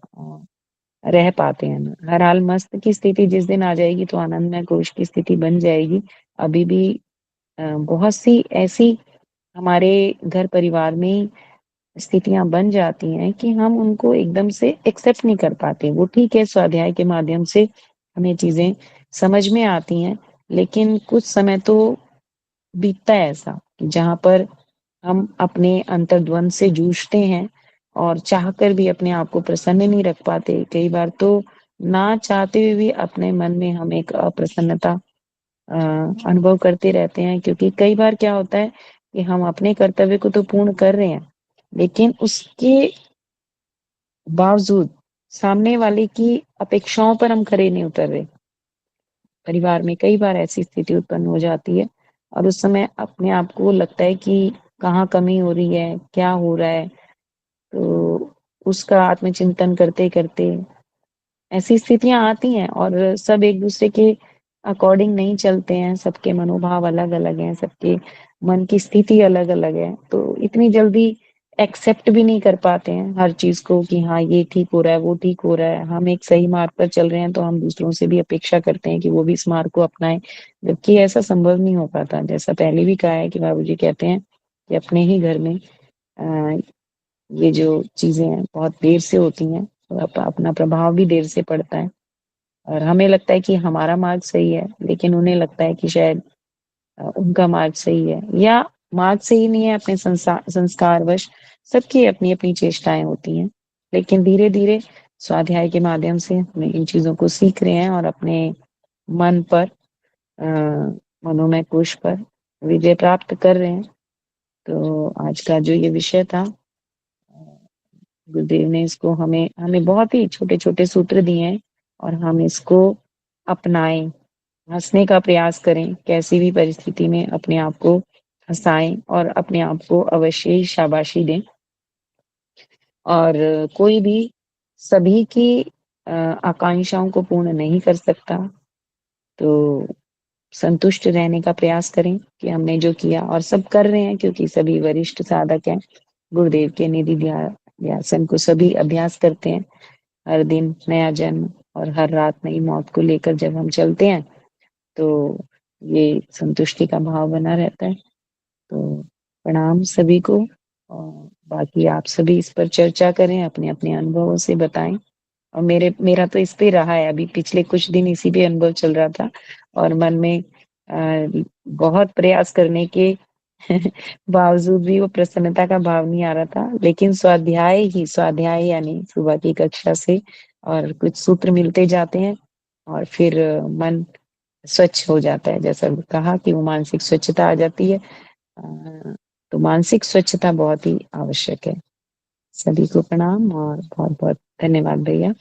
रह पाते हैं ना। हर हाल मस्त की स्थिति जिस दिन आ जाएगी तो आनंदमय कोश की स्थिति बन जाएगी। अभी भी बहुत सी ऐसी हमारे घर परिवार में स्थितियां बन जाती हैं कि हम उनको एकदम से एक्सेप्ट नहीं कर पाते। वो ठीक है, स्वाध्याय के माध्यम से हमें चीजें समझ में आती हैं, लेकिन कुछ समय तो बीतता है ऐसा कि जहां पर हम अपने अंतर्द्वंद से जूझते हैं और चाहकर भी अपने आप को प्रसन्न नहीं रख पाते। कई बार तो ना चाहते हुए भी अपने मन में हम एक अप्रसन्नता अ, अनुभव करते रहते हैं, क्योंकि कई बार क्या होता है कि हम अपने कर्तव्य को तो पूर्ण कर रहे हैं, लेकिन उसके बावजूद सामने वाले की अपेक्षाओं पर हम खरे नहीं उतर रहे। परिवार में कई बार ऐसी स्थिति उत्पन्न हो जाती है और उस समय अपने आप को लगता है कि कहाँ कमी हो रही है, क्या हो रहा है। तो उसका आत्मचिंतन करते करते ऐसी स्थितियां आती हैं और सब एक दूसरे के अकॉर्डिंग नहीं चलते हैं, सबके मनोभाव अलग अलग हैं, सबके मन की स्थिति अलग अलग है, तो इतनी जल्दी एक्सेप्ट भी नहीं कर पाते हैं हर चीज को कि हाँ ये ठीक हो रहा है, वो ठीक हो रहा है। हम एक सही मार्ग पर चल रहे हैं तो हम दूसरों से भी अपेक्षा करते हैं कि वो भी इस मार्ग को अपनाएं, जबकि ऐसा संभव नहीं हो पाता। जैसा पहले भी कहा है कि बाबूजी कहते हैं कि अपने ही घर में ये जो चीजें हैं बहुत देर से होती हैं, तो अपना प्रभाव भी देर से पड़ता है। और हमें लगता है कि हमारा मार्ग सही है, लेकिन उन्हें लगता है कि शायद उनका मार्ग सही है, या मार्ग सही नहीं है अपने संस्कारवश। सबकी अपनी अपनी चेष्टाएं होती हैं, लेकिन धीरे धीरे स्वाध्याय के माध्यम से हम इन चीजों को सीख रहे हैं और अपने मन पर मनोमय कोश पर विजय प्राप्त कर रहे हैं। तो आज का जो ये विषय था, गुरुदेव ने इसको हमें बहुत ही छोटे-छोटे सूत्र दिए हैं और हम इसको अपनाएँ, हँसने का प्रयास करें, कैसी भी परिस्थिति में अपने आप को हँसाएँ और अपने आप को अवश्य ही शाबाशी दें। और कोई भी सभी की आकांक्षाओं को पूर्ण नहीं कर सकता, तो संतुष्ट रहने का प्रयास करें कि हमने जो किया, और सब कर रहे हैं क्योंकि सभी वरिष्ठ साधक हैं। गुरुदेव के निधि ध्यान को सभी अभ्यास करते हैं। हर दिन नया जन्म और हर रात नई मौत को लेकर जब हम चलते हैं, तो ये संतुष्टि का भाव बना रहता है। तो प्रणाम सभी को, और बाकी आप सभी इस पर चर्चा करें, अपने-अपने अनुभवों से बताएँ। और मेरा तो इस पे रहा है, अभी पिछले कुछ दिन इसी पे अनुभव चल रहा था और मन में बहुत प्रयास करने के बावजूद भी वो प्रसन्नता का भाव नहीं आ रहा था। लेकिन स्वाध्याय यानी सुबह की कक्षा से और कुछ सूत्र मिलते जाते हैं और फिर मन स्वच्छ हो जाता है। जैसा कहा कि वो मानसिक स्वच्छता आ जाती है। तो मानसिक स्वच्छता बहुत ही आवश्यक है। सभी को प्रणाम और बहुत-बहुत धन्यवाद भैया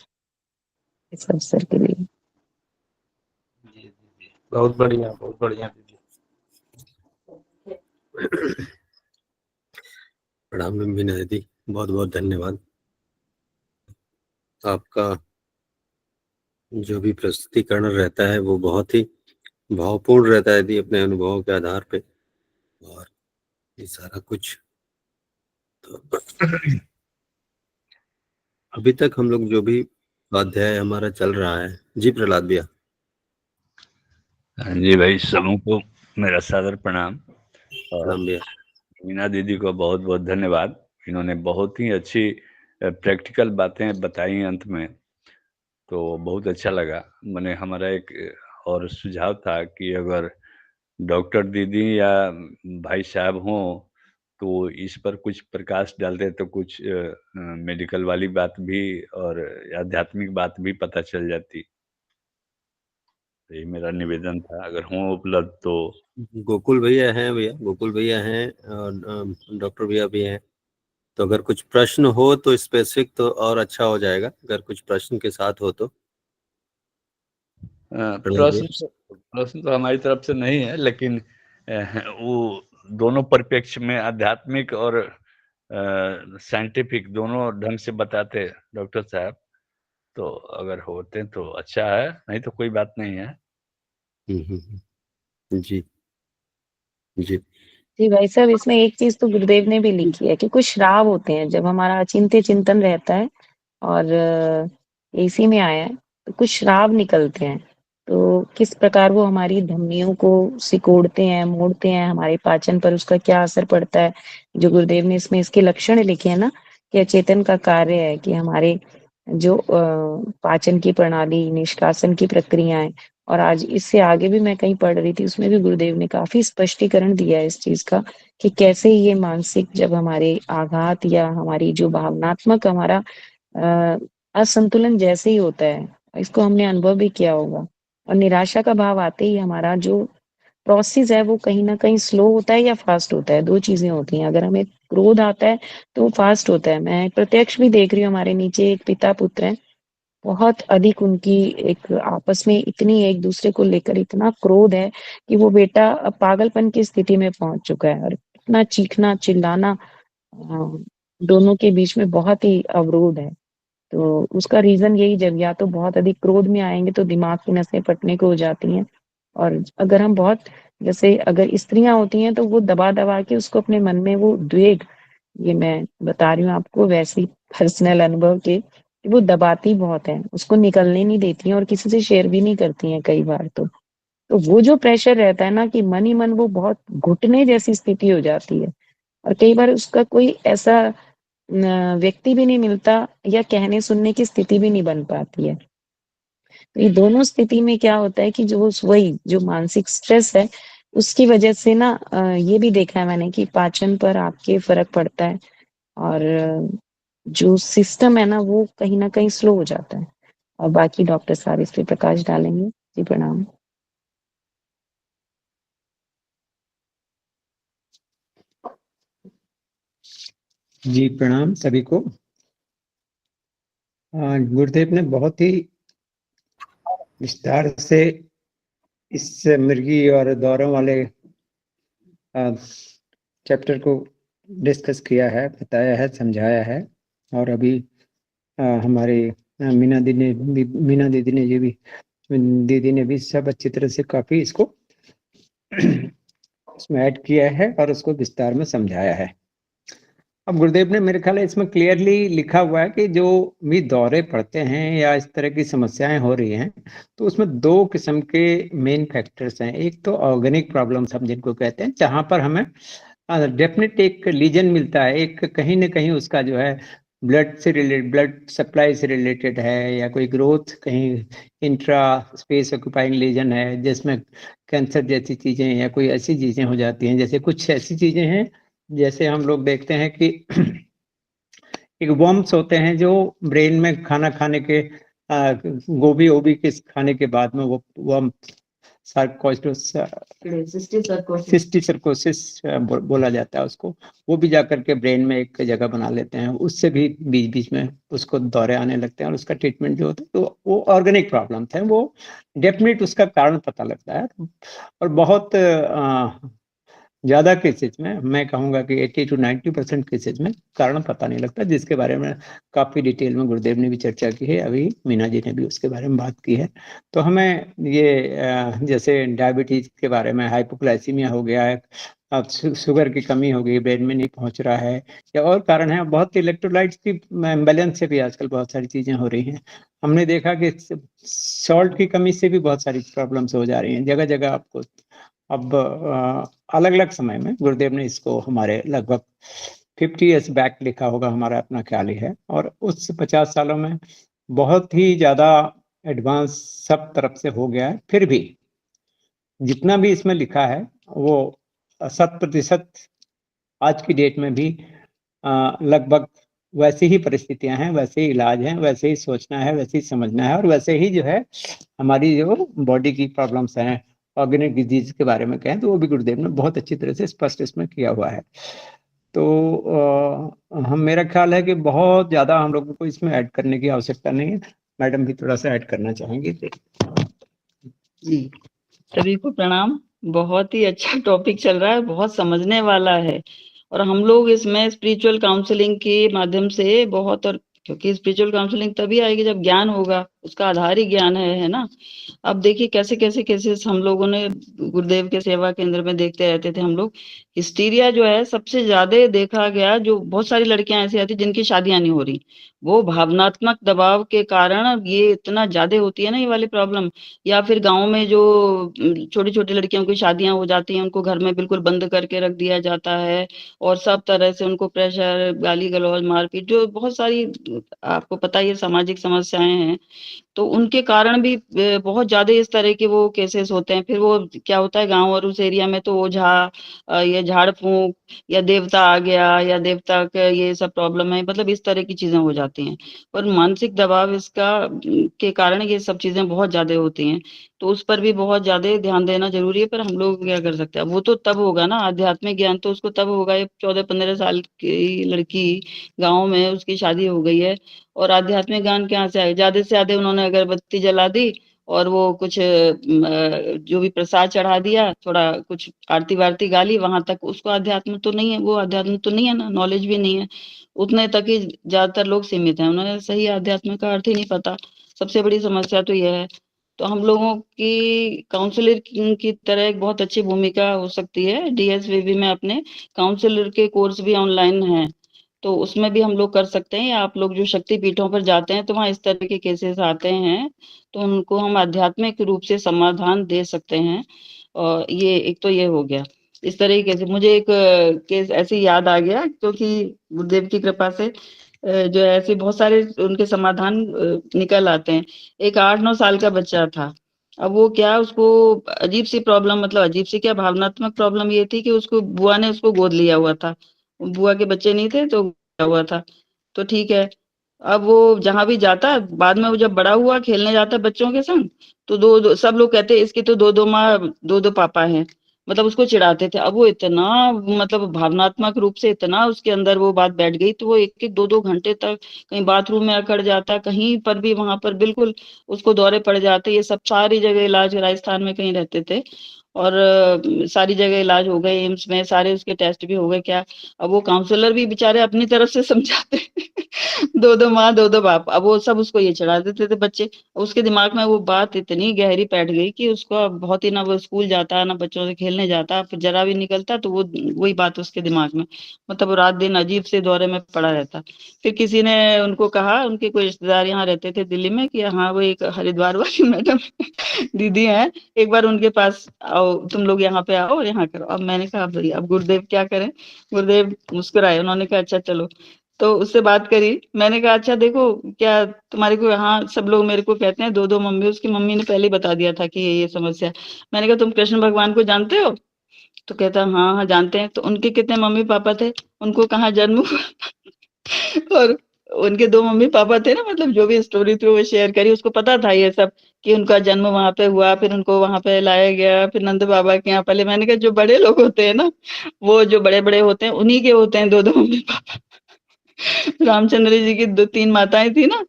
इस अवसर के लिए। जी। बहुत बढ़िया दीदी। प्रणाम मीना दीदी, बहुत-बहुत धन्यवाद। आपका जो भी प्रस्तुतिकरण रहता है वो बहुत ही भावपूर्ण रहता है यदि अपने अनुभवों के आधार पे, और ये सारा कुछ तो अभी तक हम लोग जो भी स्वाध्याय हमारा चल रहा है। जी प्रहलाद भैया। जी भाई, सबों को मेरा सादर प्रणाम। और प्रणाम भैया। मीना दीदी को बहुत बहुत धन्यवाद। इन्होंने बहुत ही अच्छी प्रैक्टिकल बातें बताई अंत में, तो बहुत अच्छा लगा। मैंने हमारा एक और सुझाव था कि अगर डॉक्टर दीदी या भाई साहब हों तो इस पर कुछ प्रकाश डालते तो कुछ मेडिकल वाली बात भी और आध्यात्मिक बात भी पता चल जाती। यही मेरा निवेदन था, अगर हों उपलब्ध तो। गोकुल भैया हैं भैया, गोकुल भैया हैं और डॉक्टर भैया भी हैं। तो अगर कुछ प्रश्न हो तो स्पेसिफिक तो और अच्छा हो जाएगा, अगर कुछ प्रश्न के साथ हो तो। प्रहलाद भैया। प्रश्न तो हमारी तरफ से नहीं है, लेकिन वो दोनों परिप्रेक्ष्य में आध्यात्मिक और साइंटिफिक दोनों ढंग से बताते डॉक्टर साहब, तो अगर होते तो अच्छा है, नहीं तो कोई बात नहीं है। जी जी। जी भाई साहब, इसमें एक चीज़ तो गुरुदेव ने भी लिखी है कि कुछ श्राव होते हैं जब हमारा अचिंत्य चिंतन रहता है और एसी में आया है, तो कुछ श्राव निकलते हैं। तो किस प्रकार वो हमारी धमनियों को सिकोड़ते हैं, मोड़ते हैं, हमारे पाचन पर उसका क्या असर पड़ता है। जो गुरुदेव ने इसमें इसके लक्षण लिखे हैं ना, कि अचेतन का कार्य है कि हमारे जो पाचन की प्रणाली, निष्कासन की प्रक्रियाएँ, और आज इससे आगे भी मैं कहीं पढ़ रही थी, उसमें भी गुरुदेव ने काफ़ी स्पष्टीकरण दिया है इस चीज़ का कि कैसे ये मानसिक जब हमारे आघात या हमारी जो भावनात्मक हमारा असंतुलन जैसे ही होता है, इसको हमने अनुभव भी किया होगा, और निराशा का भाव आते ही हमारा जो प्रोसेस है वो कहीं न कहीं स्लो होता है या फास्ट होता है, 2 चीज़ें होती हैं। अगर हमें क्रोध आता है तो वो फास्ट होता है। मैं प्रत्यक्ष भी देख रही हूँ, हमारे नीचे एक पिता-पुत्र हैं, बहुत अधिक उनकी एक आपस में इतनी एक-दूसरे को लेकर इतना क्रोध है कि वो बेटा अब पागलपन की स्थिति में पहुँच चुका है, और इतना चीखना, चिल्लाना दोनों के बीच में बहुत ही अवरोध है। तो उसका रीज़न यही, जब या तो बहुत अधिक क्रोध में आएँगे तो दिमाग की नसें फटने को हो जाती हैं, और अगर हम बहुत, जैसे अगर स्त्रियाँ होती हैं तो वो दबा-दबा के उसको अपने मन में वो द्वेग, ये मैं बता रही हूँ आपको वैसे ही पर्सनल अनुभव के, कि वो दबाती बहुत हैं, उसको निकलने नहीं देती हैं और किसी से शेयर भी नहीं करती हैं कई बार तो। तो वो जो प्रेशर रहता है ना कि मन ही मन वो बहुत घुटने जैसी स्थिति हो जाती है, और कई बार उसका कोई ऐसा व्यक्ति भी नहीं मिलता या कहने सुनने की स्थिति भी नहीं बन पाती है। तो ये दोनों स्थिति में क्या होता है कि जो वही जो मानसिक स्ट्रेस है, उसकी वजह से ना ये भी देखा है मैंने कि पाचन पर आपके फ़र्क पड़ता है, और जो सिस्टम है ना वो कहीं न कहीं स्लो हो जाता है। और बाकी डॉक्टर साहब इस पे प्रकाश डालेंगे। जी प्रणाम। जी प्रणाम सभी को। गुरुदेव ने बहुत ही विस्तार से इस मृगी और दौरों वाले चैप्टर को डिस्कस किया है, बताया है, समझाया है। और अभी हमारे मीना दीदी ने भी सब अच्छी तरह से काफी इसको इसमें ऐड किया है और उसको विस्तार में समझाया है। अब गुरुदेव ने मेरे ख्याल है इसमें क्लियरली लिखा हुआ है कि जो भी दौरे पड़ते हैं या इस तरह की समस्याएं हो रही हैं, तो उसमें दो किस्म के मेन फैक्टर्स हैं। एक तो ऑर्गेनिक प्रॉब्लम्स हम जिनको कहते हैं, जहां पर हमें डेफिनेट एक लीजन मिलता है, एक कहीं ना कहीं उसका जो है ब्लड सप्लाई से रिलेटेड है, या कोई ग्रोथ कहीं इंट्रा स्पेस ऑक्यूपाइंग लीजन है जिसमें कैंसर जैसी चीजें या कोई ऐसी चीजें हो जाती हैं। जैसे कुछ ऐसी चीजें हैं, जैसे हम लोग देखते हैं कि एक वर्म्स होते हैं जो ब्रेन में खाना खाने के गोभी ओभी के खाने के बाद में वो वर्म सिस्टी सर्कोसिस बोला जाता है उसको, वो भी जाकर के ब्रेन में एक जगह बना लेते हैं, उससे भी बीच बीच में उसको दौरे आने लगते हैं और उसका ट्रीटमेंट जो होता है, तो वो ऑर्गेनिक प्रॉब्लम्स है, वो डेफिनेट उसका कारण पता लगता है। और बहुत ज्यादा केसेस में मैं कहूंगा कि 80 to 90% केसेस में कारण पता नहीं लगता, जिसके बारे में काफी डिटेल में गुरुदेव ने भी चर्चा की है, अभी मीना जी ने भी उसके बारे में बात की है। तो हमें ये जैसे डायबिटीज के बारे में, हाइपोग्लाइसीमिया हो गया है, अब शुगर की कमी हो गई, ब्रेन में नहीं पहुंच रहा है, या और कारण है, बहुत इलेक्ट्रोलाइट्स की इम्बैलेंस से भी आजकल बहुत सारी चीजें हो रही हैं। हमने देखा कि सॉल्ट की कमी से भी बहुत सारी प्रॉब्लम्स हो जा रही हैं जगह जगह आपको। अब अलग अलग समय में गुरुदेव ने इसको हमारे लगभग 50 ईयर्स बैक लिखा होगा, हमारा अपना ख्याल ही है, और उस 50 सालों में बहुत ही ज्यादा एडवांस सब तरफ से हो गया है। फिर भी जितना भी इसमें लिखा है वो 100% आज की डेट में भी लगभग वैसी ही परिस्थितियां हैं, वैसे ही इलाज हैं, वैसे ही सोचना है, वैसे ही समझना है, और वैसे ही जो है हमारी जो बॉडी की प्रॉब्लम्स हैं, ऑर्गेनिक डिजीज के बारे में कहें तो वो भी गुरुदेव ने बहुत अच्छी तरह से स्पष्ट इसमें किया हुआ है। तो हम मेरा ख्याल है कि बहुत ज्यादा हम लोगों को इसमें ऐड करने की आवश्यकता नहीं है। मैडम भी थोड़ा सा ऐड करना चाहेंगे? जी, सभी को प्रणाम। बहुत ही अच्छा टॉपिक चल रहा है, बहुत समझने वाला है, और हम लोग इसमें स्पिरिचुअल काउंसलिंग के माध्यम से बहुत, और क्योंकि स्पिरिचुअल काउंसलिंग तभी आएगी जब ज्ञान होगा, उसका आधार ही ज्ञान है ना। अब देखिए कैसे कैसे केसेस हम लोगों ने गुरुदेव के सेवा केंद्र में देखते रहते थे हम लोग। हिस्टीरिया जो है सबसे ज्यादा देखा गया, जो बहुत सारी लड़कियां ऐसी आती जिनकी शादियां नहीं हो रही, वो भावनात्मक दबाव के कारण ये इतना ज्यादा होती है ना, ये वाली प्रॉब्लम। या फिर गांव में जो छोटी छोटी लड़कियों की शादियां हो जाती हैं, उनको घर में बिल्कुल बंद करके रख दिया जाता है, और सब तरह से उनको प्रेशर, गाली गलौज, मारपीट, जो बहुत सारी आपको पता ही है सामाजिक समस्याएं हैं, तो उनके कारण भी बहुत ज्यादा इस तरह के वो केसेस होते हैं। फिर वो क्या होता है गांव और उस एरिया में, तो ओझा या झाड़ फूंक या देवता आ गया, या देवता का ये सब प्रॉब्लम है, मतलब इस तरह की चीजें हो जाती हैं। पर मानसिक दबाव इसका के कारण ये सब चीजें बहुत ज्यादा होती हैं, तो उस पर भी बहुत ज्यादा ध्यान देना जरूरी है। पर हम लोग क्या कर सकते हैं, वो तो तब होगा ना, आध्यात्मिक ज्ञान तो उसको तब होगा, 14-15 साल की लड़की गाँव में, उसकी शादी हो गई है, और आध्यात्मिक ज्ञान कहाँ से आए? ज्यादा से ज्यादा उन्होंने अगरबत्ती जला दी, और वो कुछ जो भी प्रसाद चढ़ा दिया, थोड़ा कुछ आरती वारती गाली, वहां तक उसको अध्यात्म तो नहीं है, वो अध्यात्म तो नहीं है ना, नॉलेज भी नहीं है, उतने तक ही ज्यादातर लोग सीमित हैं, उन्हें सही अध्यात्म का अर्थ ही नहीं पता। सबसे बड़ी समस्या तो यह है। तो हम लोगों की काउंसलर की तरह एक बहुत अच्छी भूमिका हो सकती है। डीएसवीबी में अपने काउंसलर के कोर्स भी ऑनलाइन हैं, तो उसमें भी हम लोग कर सकते हैं। या आप लोग जो शक्ति पीठों पर जाते हैं तो वहाँ इस तरह के केसेस आते हैं, तो उनको हम आध्यात्मिक रूप से समाधान दे सकते हैं। और ये एक तो ये हो गया। इस तरीके से मुझे एक केस ऐसे याद आ गया, क्योंकि गुरुदेव की कृपा से जो ऐसे बहुत सारे उनके समाधान निकल आते हैं। एक 8-9 साल का बच्चा था। अब वो क्या, उसको अजीब सी प्रॉब्लम, मतलब अजीब सी क्या, भावनात्मक प्रॉब्लम ये थी कि उसको बुआ ने उसको गोद लिया हुआ था। बुआ के बच्चे नहीं थे तो हुआ था, तो ठीक है। अब वो जहां भी जाता, बाद में वो जब बड़ा हुआ, खेलने जाता बच्चों के संग, तो दो सब लोग कहते इसके तो दो दो माँ दो दो पापा हैं, मतलब उसको चिढ़ाते थे। अब वो इतना मतलब भावनात्मक रूप से इतना उसके अंदर वो बात बैठ गई, तो वो 1-1 2-2 घंटे तक कहीं बाथरूम में अकड़ जाता, कहीं पर भी वहां पर बिल्कुल उसको दौरे पड़ जाते। ये सब सारी जगह इलाज, राजस्थान में कहीं रहते थे, और सारी जगह इलाज हो गए, एम्स में सारे उसके टेस्ट भी हो गए क्या। अब वो काउंसलर भी बेचारे अपनी तरफ से समझाते 2-2 माँ 2-2 बाप, अब वो सब उसको ये चढ़ा देते थे बच्चे। उसके दिमाग में वो बात इतनी गहरी बैठ गई कि उसको बहुत ही, ना वो स्कूल जाता ना बच्चों से खेलने जाता, फिर जरा भी निकलता तो वो वही बात उसके दिमाग में, मतलब वो रात दिन अजीब से दौरे में पड़ा रहता। फिर किसी ने उनको कहा, उनके कोई रिश्तेदार यहाँ रहते थे दिल्ली में, कि हाँ वो एक हरिद्वार वाली मैडम दीदी है, एक बार उनके पास आओ, तुम लोग यहाँ पे आओ और यहाँ करो। अब मैंने कहा भाई अब गुरुदेव क्या करें। गुरुदेव मुस्कुराए, उन्होंने कहा अच्छा चलो। तो उससे बात करी, मैंने कहा अच्छा देखो, क्या तुम्हारे को यहाँ सब लोग मेरे को कहते हैं 2-2 मम्मी, उसकी मम्मी ने पहले ही बता दिया था कि ये समस्या है। मैंने कहा तुम कृष्ण भगवान को जानते हो? तो कहता हाँ हाँ जानते हैं। तो उनके कितने मम्मी पापा थे, उनको कहाँ जन्म हुआ और उनके 2 मम्मी पापा थे ना, मतलब जो भी स्टोरी थी वो शेयर करी, उसको पता था ये सब कि उनका जन्म वहां पे हुआ, फिर उनको वहां पे लाया गया, फिर नंद बाबा के यहाँ पहले। मैंने कहा जो बड़े लोग होते हैं ना, वो जो बड़े बड़े होते हैं उन्हीं के होते हैं 2-2 मम्मी पापा। रामचंद्र जी की 2-3 माताएं थी ना,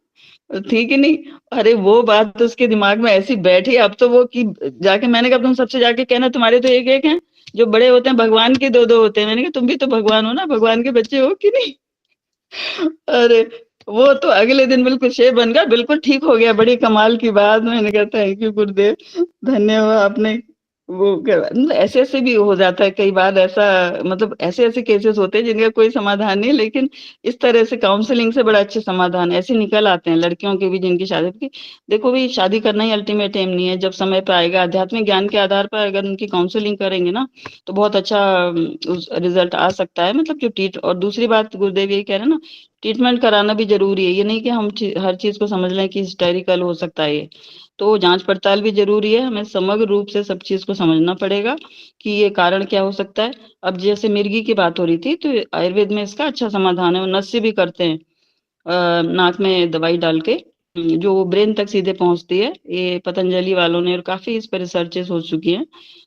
थी कि नहीं। अरे वो बात तो उसके दिमाग में ऐसी बैठी, अब तो वो कि जाके मैंने कहा तुम सबसे जाके कहना तुम्हारे तो एक एक हैं, जो बड़े होते हैं भगवान के 2-2 होते हैं। मैंने कहा तुम भी तो भगवान हो ना, भगवान के बच्चे हो कि नहीं। अरे वो तो अगले दिन बिल्कुल शेर बन गया, बिल्कुल ठीक हो गया, बड़ी कमाल की बात। मैंने कहा थैंक यू गुरुदेव, धन्यवाद आपने वो मतलब ऐसे ऐसे भी हो जाता है कई बार ऐसा, मतलब ऐसे ऐसे केसेस होते हैं जिनका कोई समाधान नहीं, लेकिन इस तरह से काउंसलिंग से बड़ा अच्छे समाधान ऐसे निकल आते हैं। लड़कियों के भी जिनकी शादी की, देखो भाई शादी करना ही अल्टीमेट एम नहीं है, जब समय पे आएगा आध्यात्मिक ज्ञान के आधार पर अगर उनकी काउंसलिंग करेंगे ना तो बहुत अच्छा रिजल्ट आ सकता है। मतलब जो ट्रीट, और दूसरी बात गुरुदेव यही कह रहे हैं ना, ट्रीटमेंट कराना भी जरूरी है। ये नहीं कि हम हर चीज को समझ लें कि हिस्टेरिकल हो सकता है ये, तो जांच पड़ताल भी जरूरी है। हमें समग्र रूप से सब चीज को समझना पड़ेगा कि ये कारण क्या हो सकता है। अब जैसे मिर्गी की बात हो रही थी, तो आयुर्वेद में इसका अच्छा समाधान है, वो नस्य भी करते हैं नाक में दवाई डाल के, जो ब्रेन तक सीधे पहुंचती है। ये पतंजलि वालों ने, और काफी इस पर रिसर्चेस हो चुकी हैं।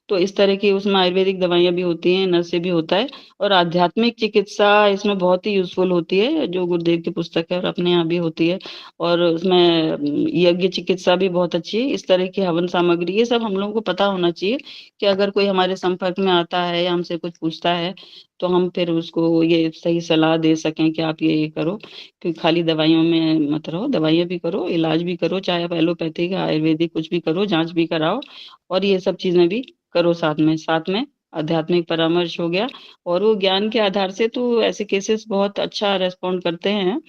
तो इस तरह की उसमें आयुर्वेदिक दवाइयां भी होती हैं, नस्य भी होता है, और आध्यात्मिक चिकित्सा इसमें बहुत ही यूजफुल होती है, जो गुरुदेव की पुस्तक है और अपने यहाँ भी होती है। और उसमें यज्ञ चिकित्सा भी बहुत अच्छी है, इस तरह की हवन सामग्री, ये सब हम लोगों को पता होना चाहिए कि अगर कोई हमारे संपर्क में आता है या हमसे कुछ पूछता है तो हम फिर उसको ये सही सलाह दे सकें कि आप ये करो। क्योंकि खाली दवाइयों में मत रहो, दवाइयाँ भी करो, इलाज भी करो, चाहे आप एलोपैथिक आयुर्वेदिक कुछ भी करो, जांच भी कराओ, और ये सब चीजें भी करो साथ में। साथ में आध्यात्मिक परामर्श हो गया, और वो ज्ञान के आधार से तो ऐसे केसेस बहुत अच्छा रेस्पॉन्ड करते हैं।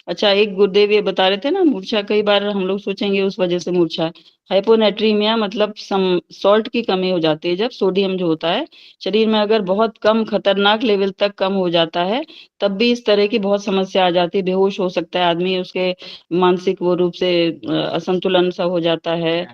अच्छा, एक गुरुदेव ये बता रहे थे ना, मूर्छा, कई बार हम लोग सोचेंगे उस वजह से मूर्छा है। हाइपोनेट्रीमिया मतलब सॉल्ट की कमी हो जाती है, जब सोडियम जो होता है शरीर में अगर बहुत कम, खतरनाक लेवल तक कम हो जाता है, तब भी इस तरह की बहुत समस्या आ जाती है। बेहोश हो सकता है आदमी, उसके मानसिक वो रूप से असंतुलन सा हो जाता है,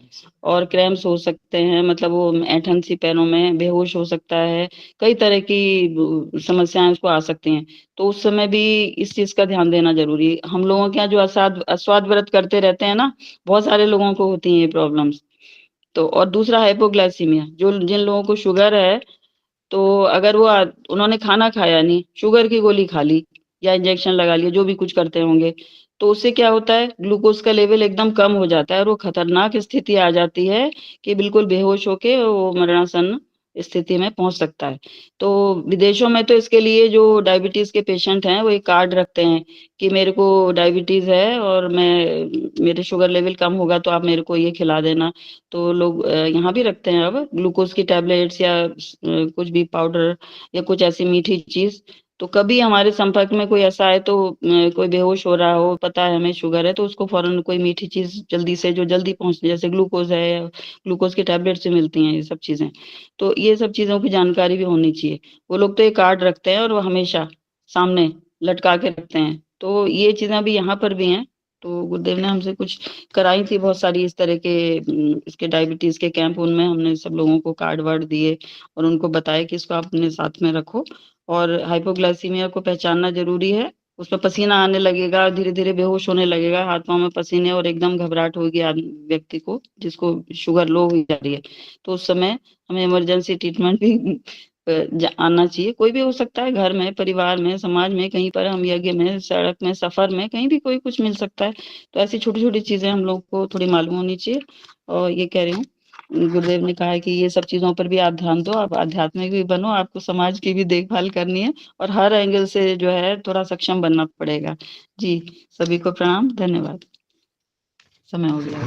और क्रैम्स हो सकते हैं, मतलब वो ऐंठन सी पैरों में, बेहोश हो सकता है, कई तरह की समस्याएं उसको आ सकती हैं। तो उस समय भी इस चीज का ध्यान देना जरूरी है। हम लोगों के यहाँ जो अस्वाद व्रत करते रहते हैं ना, बहुत सारे लोगों को होती हैं ये प्रॉब्लम्स। तो और दूसरा हाइपोग्लाइसीमिया, जो जिन लोगों को शुगर है, तो अगर वो उन्होंने खाना खाया नहीं, शुगर की गोली खा ली या इंजेक्शन लगा लिया, जो भी कुछ करते होंगे, तो उससे क्या होता है, ग्लूकोज का लेवल एकदम कम हो जाता है, और वो खतरनाक स्थिति आ जाती है कि बिल्कुल बेहोश होके वो मरणासन स्थिति में पहुंच सकता है। तो विदेशों में तो इसके लिए जो डायबिटीज के पेशेंट हैं वो एक कार्ड रखते हैं कि मेरे को डायबिटीज है और मैं, मेरे शुगर लेवल कम होगा तो आप मेरे को ये खिला देना। तो लोग यहाँ भी रखते हैं अब ग्लूकोज की टैबलेट्स, या कुछ भी पाउडर, या कुछ ऐसी मीठी चीज। तो कभी हमारे संपर्क में कोई ऐसा है, तो कोई बेहोश हो रहा हो, पता है हमें शुगर है, तो उसको फौरन कोई मीठी चीज जल्दी से, जो जल्दी पहुंच, जैसे ग्लूकोज है, या ग्लूकोज की टैबलेट से मिलती हैं ये सब चीजें। तो ये सब चीजों की जानकारी भी होनी चाहिए। वो लोग तो ये कार्ड रखते हैं और वो हमेशा सामने लटका के रखते हैं, तो ये चीजें भी यहाँ पर भी हैं। तो गुरुदेव ने हमसे कुछ कराई थी बहुत सारी इस तरह के इसके डायबिटीज के कैंप, उनमें हमने सब लोगों को कार्ड वार्ड दिए और उनको बताया कि इसको आप अपने साथ में रखो। और हाइपोग्लाइसीमिया को पहचानना जरूरी है, उसमें पसीना आने लगेगा, धीरे-धीरे बेहोश होने लगेगा, हाथ-पाँव में पसीने और एकदम घबराहट होगी व्यक्ति को, जिसको शुगर लो हो जा रही है। तो उस समय हमें इमरजेंसी ट्रीटमेंट भी आना चाहिए। कोई भी हो सकता है, घर में, परिवार में, समाज में, कहीं पर हम यज्ञ में, सड़क में, सफ़र में, कहीं भी कोई कुछ मिल सकता है। तो ऐसी छोटी-छोटी चीज़ें हम लोग को थोड़ी मालूम होनी चाहिए। और ये कह रही हूँ, गुरुदेव ने कहा है कि ये सब चीज़ों पर भी आप ध्यान दो, आप आध्यात्मिक भी बनो, आपको समाज की भी देखभाल करनी है और हर एंगल से जो है थोड़ा सक्षम बनना पड़ेगा। जी, सभी को प्रणाम, धन्यवाद। समय हो गया।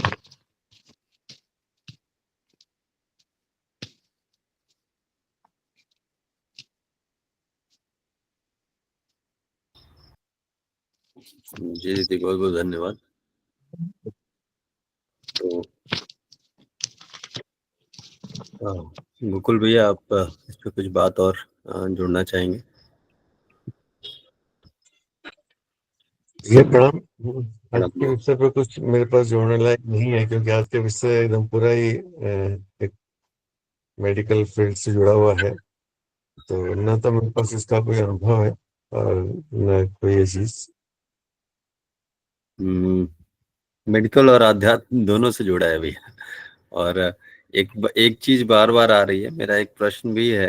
जी दीदी, बहुत बहुत धन्यवाद। तो मुकुल भैया, आप इस पे कुछ बात और जोड़ना चाहेंगे? ये प्रणाम। आज के विषय पे कुछ मेरे पास जोड़ने लायक नहीं है, क्योंकि आज के विषय एकदम पूरा ही एक मेडिकल फील्ड से जुड़ा हुआ है। तो न तो मेरे पास इसका कोई अनुभव है और न कोई ये चीज। मेडिकल और आध्यात्म दोनों से जुड़ा है भैया। और एक चीज बार बार आ रही है, मेरा एक प्रश्न भी है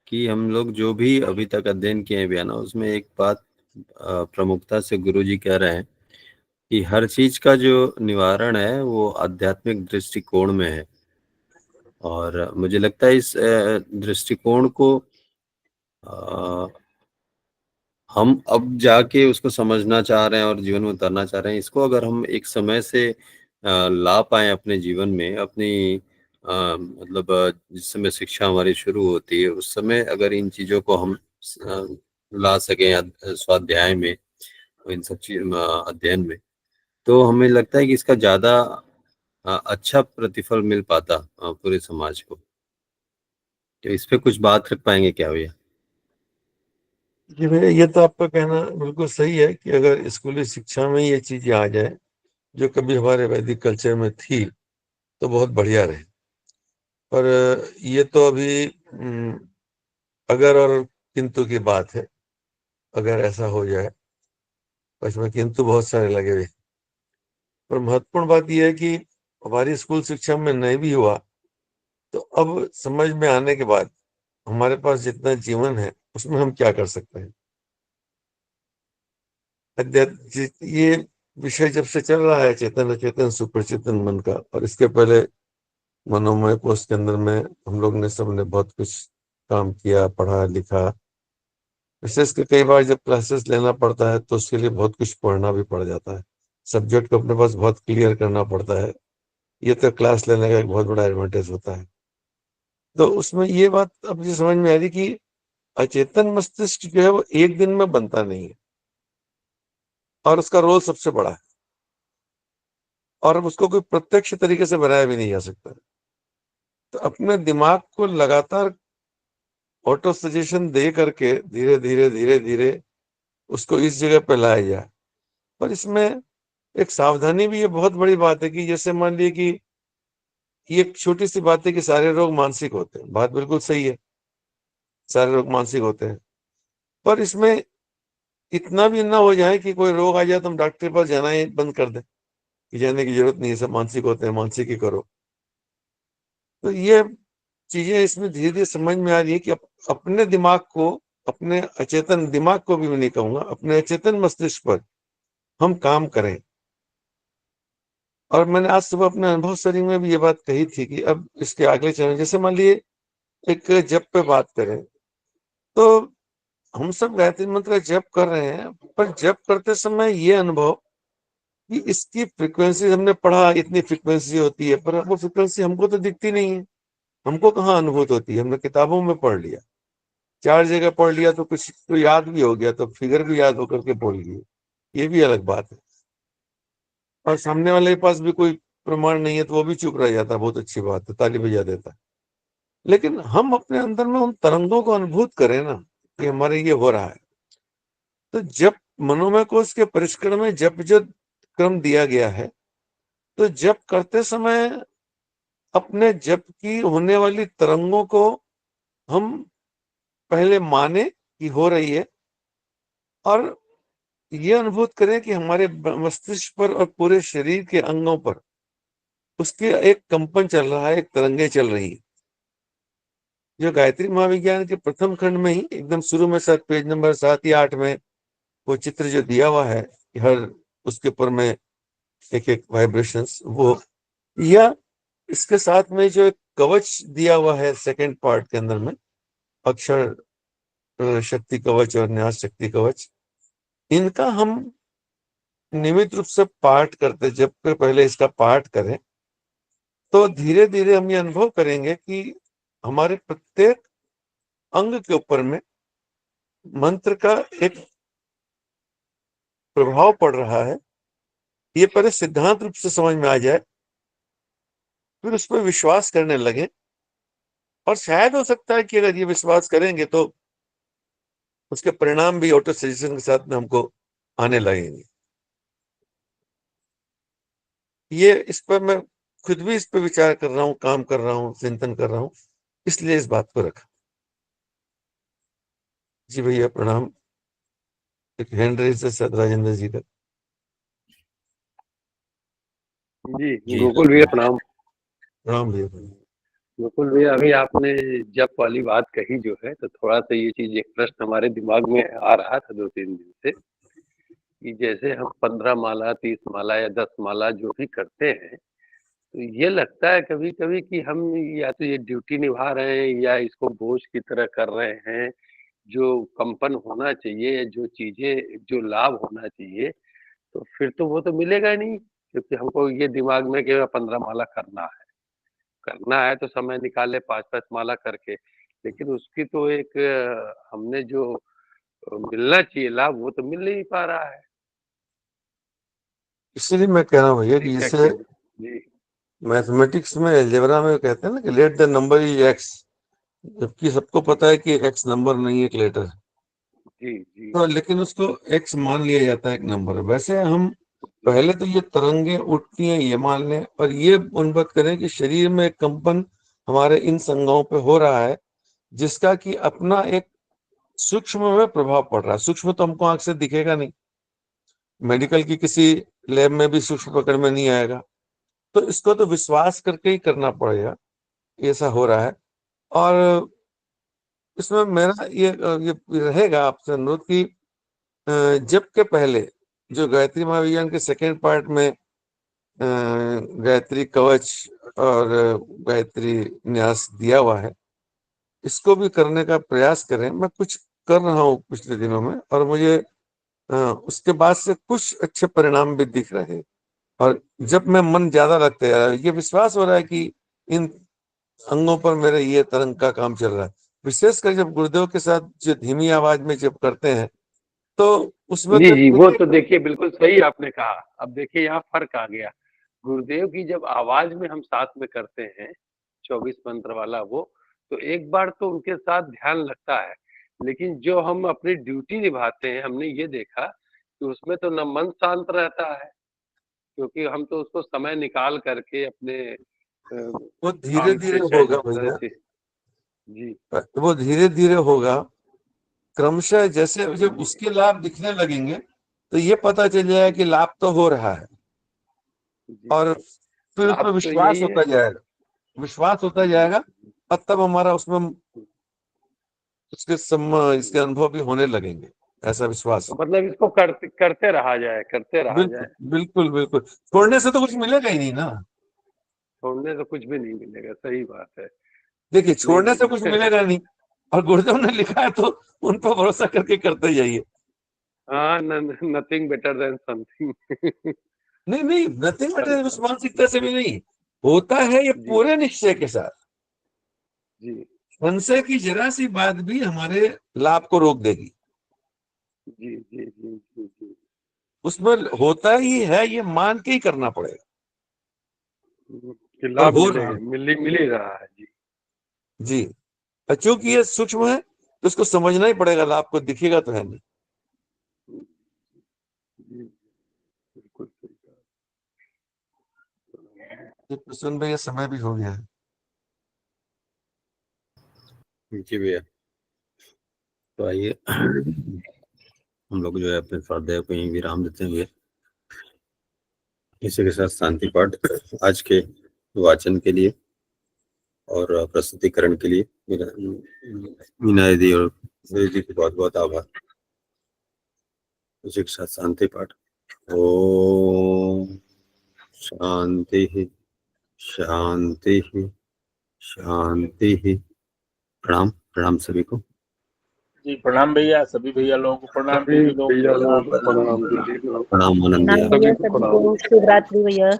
कि हम लोग जो भी अभी तक अध्ययन किए हैं भैया ना, उसमें एक बात प्रमुखता से गुरुजी कह रहे हैं कि हर चीज का जो निवारण है वो आध्यात्मिक दृष्टिकोण में है। और मुझे लगता है इस दृष्टिकोण को हम अब जाके उसको समझना चाह रहे हैं और जीवन में उतारना चाह रहे हैं। इसको अगर हम एक समय से ला पाए अपने जीवन में, अपनी मतलब जिस समय शिक्षा हमारी शुरू होती है उस समय अगर इन चीजों को हम ला सकें स्वाध्याय में, इन सब चीज अध्ययन में, तो हमें लगता है कि इसका ज्यादा अच्छा प्रतिफल मिल पाता पूरे समाज को। तो इस पे कुछ बात रख पाएंगे क्या भैया? जी भैया, ये तो आपका कहना बिल्कुल सही है कि अगर स्कूली शिक्षा में ये चीज आ जाए जो कभी हमारे वैदिक कल्चर में थी तो बहुत बढ़िया रहे। पर ये तो अभी अगर और किंतु की बात है। अगर ऐसा हो जाए, तो इसमें किंतु बहुत सारे लगे हुए। पर महत्वपूर्ण बात यह है कि हमारी स्कूल शिक्षा में नहीं भी हुआ तो अब समझ में आने के बाद हमारे पास जितना जीवन है उसमें हम क्या कर सकते हैं। ये विषय जब से चल रहा है चेतन अचेतन सुप्रचेतन मन का, और इसके पहले मनोमय कोष के अंदर में हम लोग ने सबने बहुत कुछ काम किया, पढ़ा लिखा। विशेष कर कई बार जब क्लासेस लेना पड़ता है तो उसके लिए बहुत कुछ पढ़ना भी पड़ जाता है। सब्जेक्ट को अपने पास बहुत क्लियर करना पड़ता है। ये तो क्लास लेने का एक बहुत बड़ा एडवांटेज होता है। तो उसमें ये बात अब मुझे समझ में आ रही कि अचेतन मस्तिष्क जो है वो एक दिन में बनता नहीं है और उसका रोल सबसे बड़ा है, और अब उसको कोई प्रत्यक्ष तरीके से बनाया भी नहीं जा सकता। तो अपने दिमाग को लगातार ऑटो सजेशन दे करके धीरे धीरे धीरे धीरे उसको इस जगह पे लाया जाए। पर इसमें एक सावधानी भी ये बहुत बड़ी बात है कि जैसे मान लीजिए कि ये एक छोटी सी बात है कि सारे रोग मानसिक होते हैं, बात बिल्कुल सही है, सारे रोग मानसिक होते हैं। पर इसमें इतना भी ना हो जाए कि कोई रोग आ जाए तो हम डॉक्टर के पास जाना ही बंद कर दें कि जाने की जरूरत नहीं है, सब मानसिक होते हैं, मानसिक ही करो। तो ये चीजें इसमें धीरे धीरे समझ में आ रही है कि अपने दिमाग को, अपने अचेतन दिमाग को भी मैं नहीं कहूंगा, अपने अचेतन मस्तिष्क पर हम काम करें। और मैंने आज सुबह अपने अनुभव शरीर में भी ये बात कही थी कि अब इसके अगले चरण, जैसे मान लिए एक जप पे बात करें तो हम सब गायत्री मंत्र जप कर रहे हैं, पर जप करते समय ये अनुभव कि इसकी फ्रीक्वेंसी हमने पढ़ा, इतनी फ्रीक्वेंसी होती है, पर वो फ्रीक्वेंसी हमको तो दिखती नहीं है। हमको कहाँ अनुभूत होती है? हमने किताबों में पढ़ लिया, 4 जगह पढ़ लिया तो कुछ तो याद भी हो गया, तो फिगर भी याद होकर के बोल गई, ये भी अलग बात है। और सामने वाले के पास भी कोई प्रमाण नहीं है तो वो भी चुप रह जाता, बहुत अच्छी बात है, ताली बजा देता है। लेकिन हम अपने अंदर में उन तरंगों को अनुभूत करें ना कि हमारे ये हो रहा है। तो जब मनोमय कोश के परिष्करण में जप जो क्रम दिया गया है, तो जप करते समय अपने जप की होने वाली तरंगों को हम पहले माने कि हो रही है, और ये अनुभूत करें कि हमारे मस्तिष्क पर और पूरे शरीर के अंगों पर उसके एक कंपन चल रहा है, एक तरंगे चल रही है। जो गायत्री महाविज्ञान के प्रथम खंड में ही एकदम शुरू में शायद पेज नंबर 7 या 8 में वो चित्र जो दिया हुआ है, हर उसके ऊपर में एक एक वाइब्रेशंस, वो या इसके साथ में जो एक कवच दिया हुआ है सेकंड पार्ट के अंदर में, अक्षर शक्ति कवच और न्यास शक्ति कवच, इनका हम नियमित रूप से पाठ करते, जब पहले इसका पाठ करें तो धीरे धीरे हम ये अनुभव करेंगे कि हमारे प्रत्येक अंग के ऊपर में मंत्र का एक प्रभाव पड़ रहा है। ये पहले सिद्धांत रूप से समझ में आ जाए, फिर उस पर विश्वास करने लगे, और शायद हो सकता है कि अगर ये विश्वास करेंगे तो उसके परिणाम भी ऑटो सजेशन के साथ में हमको आने लगेंगे। ये इस पर मैं खुद भी इस पर विचार कर रहा हूँ, काम कर रहा हूँ, चिंतन कर रहा हूँ, इसलिए इस बात को रखा। जी भैया प्रणाम। एक हैंड रेज है राजेंद्र जी का। जी गोकुल भैया प्रणाम। प्रणाम भैया। गोकुल भैया, अभी आपने जप वाली बात कही जो है, तो थोड़ा सा ये चीज, एक प्रश्न हमारे दिमाग में आ रहा था 2-3 दिन से, कि जैसे हम 15 माला, 30 माला या 10 माला जो भी करते हैं, तो ये लगता है कभी कभी कि हम या तो ये ड्यूटी निभा रहे हैं या इसको बोझ की तरह कर रहे हैं। जो कंपन होना चाहिए, जो चीजें, जो लाभ होना चाहिए, तो फिर तो वो तो मिलेगा ही नहीं, क्योंकि हमको ये दिमाग में कि 15 माला करना है तो समय निकाले 5-5 माला करके, लेकिन उसकी तो एक हमने जो मिलना चाहिए लाभ, वो तो मिल नहीं पा रहा है। इसलिए मैं कह रहा हूँ भैया कि जैसे मैथमेटिक्स में अलजेब्रा में कहते हैं ना कि let the number is x, जबकि सबको पता है कि एक्स नंबर नहीं है, एक लेटर है। जी तो लेकिन उसको एक्स मान लिया जाता है एक नंबर। वैसे हम पहले तो ये तरंगे उठती हैं ये मान लें, और ये अनुभव करें कि शरीर में एक कंपन हमारे इन संघों पे हो रहा है, जिसका कि अपना एक सूक्ष्म में प्रभाव पड़ रहा है। सूक्ष्म तो हमको आंख से दिखेगा नहीं, मेडिकल की किसी लैब में भी सूक्ष्म पकड़ में नहीं आएगा, तो इसको तो विश्वास करके ही करना पड़ेगा। ऐसा हो रहा है, और इसमें मेरा ये रहेगा आपसे अनुरोध कि जब के पहले जो गायत्री महाविज्ञान के सेकेंड पार्ट में गायत्री कवच और गायत्री न्यास दिया हुआ है, इसको भी करने का प्रयास करें। मैं कुछ कर रहा हूँ पिछले दिनों में, और मुझे उसके बाद से कुछ अच्छे परिणाम भी दिख रहे हैं, और जब मैं मन ज्यादा लगता है, ये विश्वास हो रहा है कि इन अंगों पर मेरे ये तरंग का काम चल रहा है। विशेषकर जब गुरुदेव के साथ जो धीमी आवाज में जब करते हैं, तो उसमें जी वो तो देखिए बिल्कुल सही आपने कहा। अब देखिए यहाँ फर्क आ गया, गुरुदेव की जब आवाज में हम साथ में करते हैं 24 मंत्र वाला वो, तो एक बार तो उनके साथ ध्यान लगता है, लेकिन जो हम अपनी ड्यूटी निभाते हैं, हमने ये देखा कि उसमें तो न मन शांत रहता है, क्योंकि हम तो उसको समय निकाल करके अपने वो धीरे धीरे होगा भैया। जी वो धीरे धीरे होगा, क्रमशः। जैसे जब उसके लाभ दिखने लगेंगे तो ये पता चल जाएगा कि लाभ तो हो रहा है, और फिर उस पर विश्वास होता जाएगा, विश्वास होता जाएगा, और तब हमारा उसमें उसके इसके अनुभव भी होने लगेंगे, ऐसा विश्वास। तो मतलब इसको करते रहा जाए, करते रहा जाए। बिल्कुल बिल्कुल, छोड़ने से तो कुछ मिलेगा ही नहीं ना। छोड़ने से कुछ भी नहीं मिलेगा, सही बात है। देखिए छोड़ने से कुछ मिलेगा नहीं, और गुरुदेव ने लिखा है तो उन पर भरोसा करके करते जाइए। हाँ, नथिंग बेटर देन समथिंग। नहीं, नथिंग बेटर उस मानसिकता से भी नहीं होता है, ये पूरे निश्चय के साथ। जी संशय की जरा सी बात भी हमारे लाभ को रोक देगी। जी जी जी जी जी उसमें होता ही है, ये मान के ही करना पड़ेगा, कि लाभ हो रहा मिल ही रहा है। जी जी, चूंकि ये सूक्ष्म है तो इसको समझना ही पड़ेगा, लाभ को दिखेगा तो है नहीं। बिल्कुल सही कहा। प्रसन्न भैया समय भी हो गया है। जी भैया, तो आइए हम लोग जो है अपने स्वाध्याय को यहीं विराम देते हुए इसी के साथ शांति पाठ आज के वाचन के लिए और प्रस्तुतिकरण के लिए मीना दीदी और दीदी को बहुत बहुत आभार। इसी के साथ शांति पाठ। ओम शांति शांति शांति। प्रणाम प्रणाम सभी को। जी प्रणाम भैया, सभी भैया लोगों को प्रणाम, सभी भैया लोगों को प्रणाम, दीदी प्रणाम। प्रणाम आनंद प्रणाम भैया, सभी को शुभ रात्रि भैया।